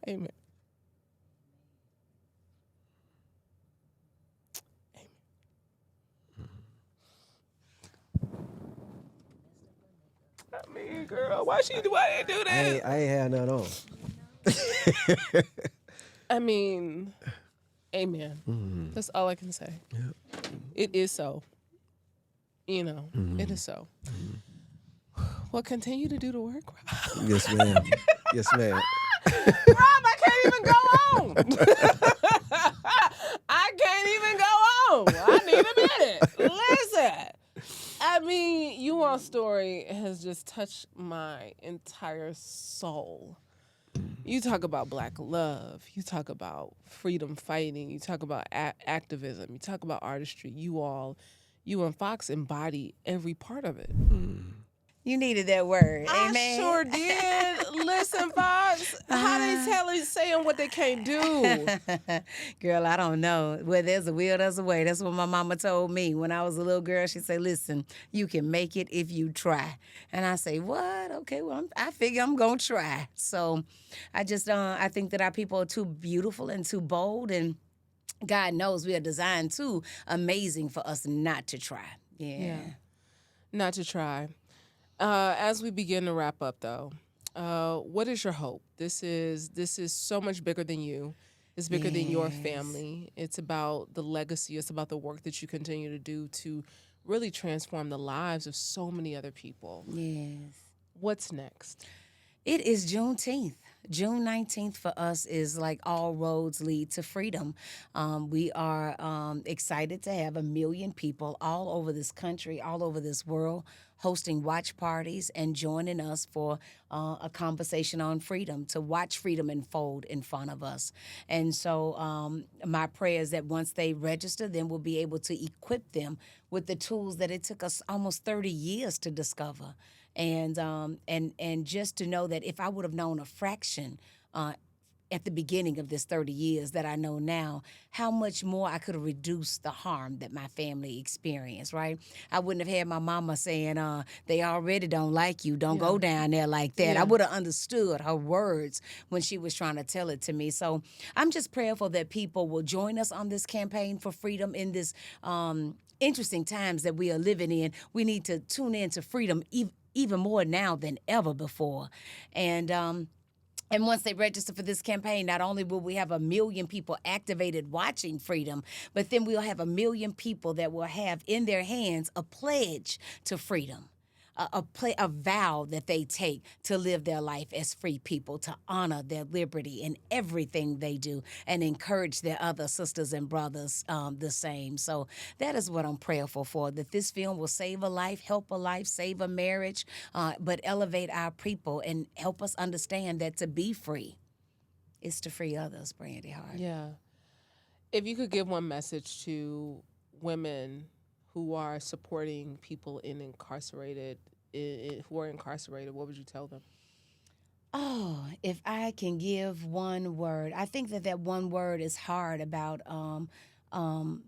Amen. I mean, girl, why they do that? I ain't had none on. I mean, amen. Mm-hmm. That's all I can say. Yep. It is so. It is so. Mm-hmm. Well, continue to do the work, Rob. Yes, ma'am. Yes, ma'am. Rob, I can't even go on. I can't even go on. I need a minute. Listen. mean, you all's story has just touched my entire soul. You talk about Black love. You talk about freedom fighting. You talk about activism. You talk about artistry. You and Fox embody every part of it. You needed that word. I Amen. sure did. Listen, Fox, how they saying what they can't do? Girl, I don't know. Where there's a will, there's a way. That's what my mama told me when I was a little girl. She said, listen, you can make it if you try. And I say, what? Okay, well, I figure I'm going to try. So I just, I think that our people are too beautiful and too bold, and God knows we are designed too amazing for us not to try. Yeah. Not to try. As we begin to wrap up, though, what is your hope? This is so much bigger than you. It's bigger than your family. It's about the legacy. It's about the work that you continue to do to really transform the lives of so many other people. Yes. What's next? It is Juneteenth. June 19th for us is like all roads lead to freedom. We are excited to have 1 million people all over this country, all over this world, hosting watch parties and joining us for a conversation on freedom, to watch freedom unfold in front of us. And so my prayer is that once they register, then we'll be able to equip them with the tools that it took us almost 30 years to discover. And just to know that if I would have known a fraction at the beginning of this 30 years that I know now, how much more I could have reduced the harm that my family experienced, right? I wouldn't have had my mama saying, they already don't like you, don't go down there like that. I would have understood her words when she was trying to tell it to me. So I'm just prayerful that people will join us on this campaign for freedom in this interesting times that we are living in. We need to tune in to freedom even more now than ever before. And once they register for this campaign, not only will we have 1 million people activated watching freedom, but then we'll have 1 million people that will have in their hands a pledge to freedom, a vow that they take to live their life as free people, to honor their liberty in everything they do, and encourage their other sisters and brothers the same. So that is what I'm prayerful for, that this film will save a life, help a life, save a marriage, but elevate our people and help us understand that to be free is to free others, Brandi Harvey. Yeah. If you could give one message to women who are supporting people who are incarcerated, what would you tell them? Oh, if I can give one word, I think that one word is hard about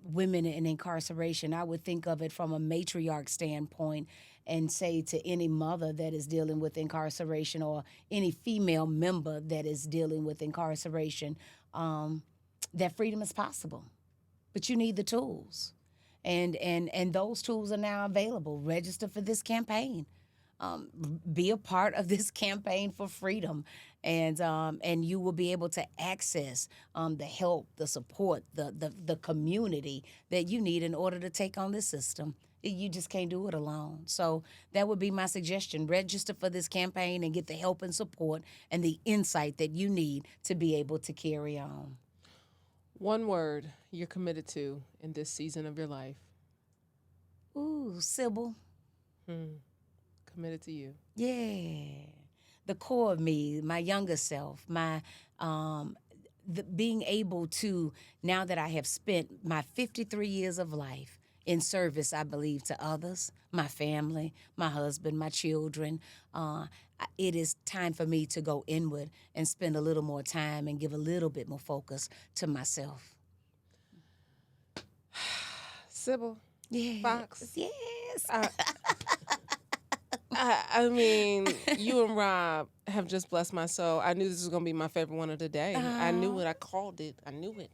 women in incarceration. I would think of it from a matriarch standpoint and say to any mother that is dealing with incarceration, or any female member that is dealing with incarceration, that freedom is possible, but you need the tools. And those tools are now available. Register for this campaign. Be a part of this campaign for freedom, and you will be able to access the help, the support, the community that you need in order to take on this system. You just can't do it alone. So that would be my suggestion. Register for this campaign and get the help and support and the insight that you need to be able to carry on. One word you're committed to in this season of your life. Ooh, Sibil. Committed to you. Yeah. The core of me, my younger self, my being able to, now that I have spent my 53 years of life in service, I believe, to others, my family, my husband, my children, it is time for me to go inward and spend a little more time and give a little bit more focus to myself. Sibil. Yes. Fox. Yes. I mean, you and Rob have just blessed my soul. I knew this was going to be my favorite one of the day. I knew it. I called it. I knew it.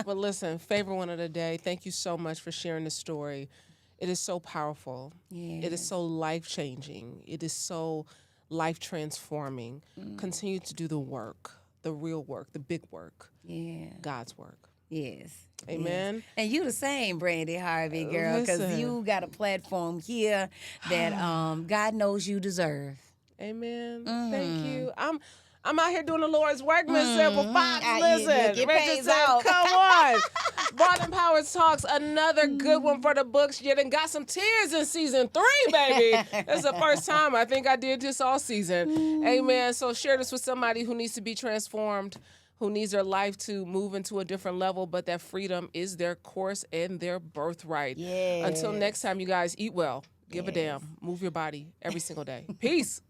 But listen, favorite one of the day. Thank you so much for sharing the story. It is so powerful. Yes. It is so life-changing. It is so life-transforming. Continue to do the work, the real work, the big work. Yeah. God's work. Yes. Amen. Yes. And you the same, Brandi Harvey, girl, because Listen. you got a platform here that God knows you deserve. Amen. Thank you. I'm out here doing the Lord's work, Miss Sibil Fox. Listen, Get pays Richardson, off. come on. Bond Powers Talks, another good one for the books. You done got some tears in season 3, baby. That's the first time I think I did this all season. Amen. So share this with somebody who needs to be transformed, who needs their life to move into a different level, but that freedom is their course and their birthright. Yes. Until next time, you guys, eat well. Give a damn. Move your body every single day. Peace.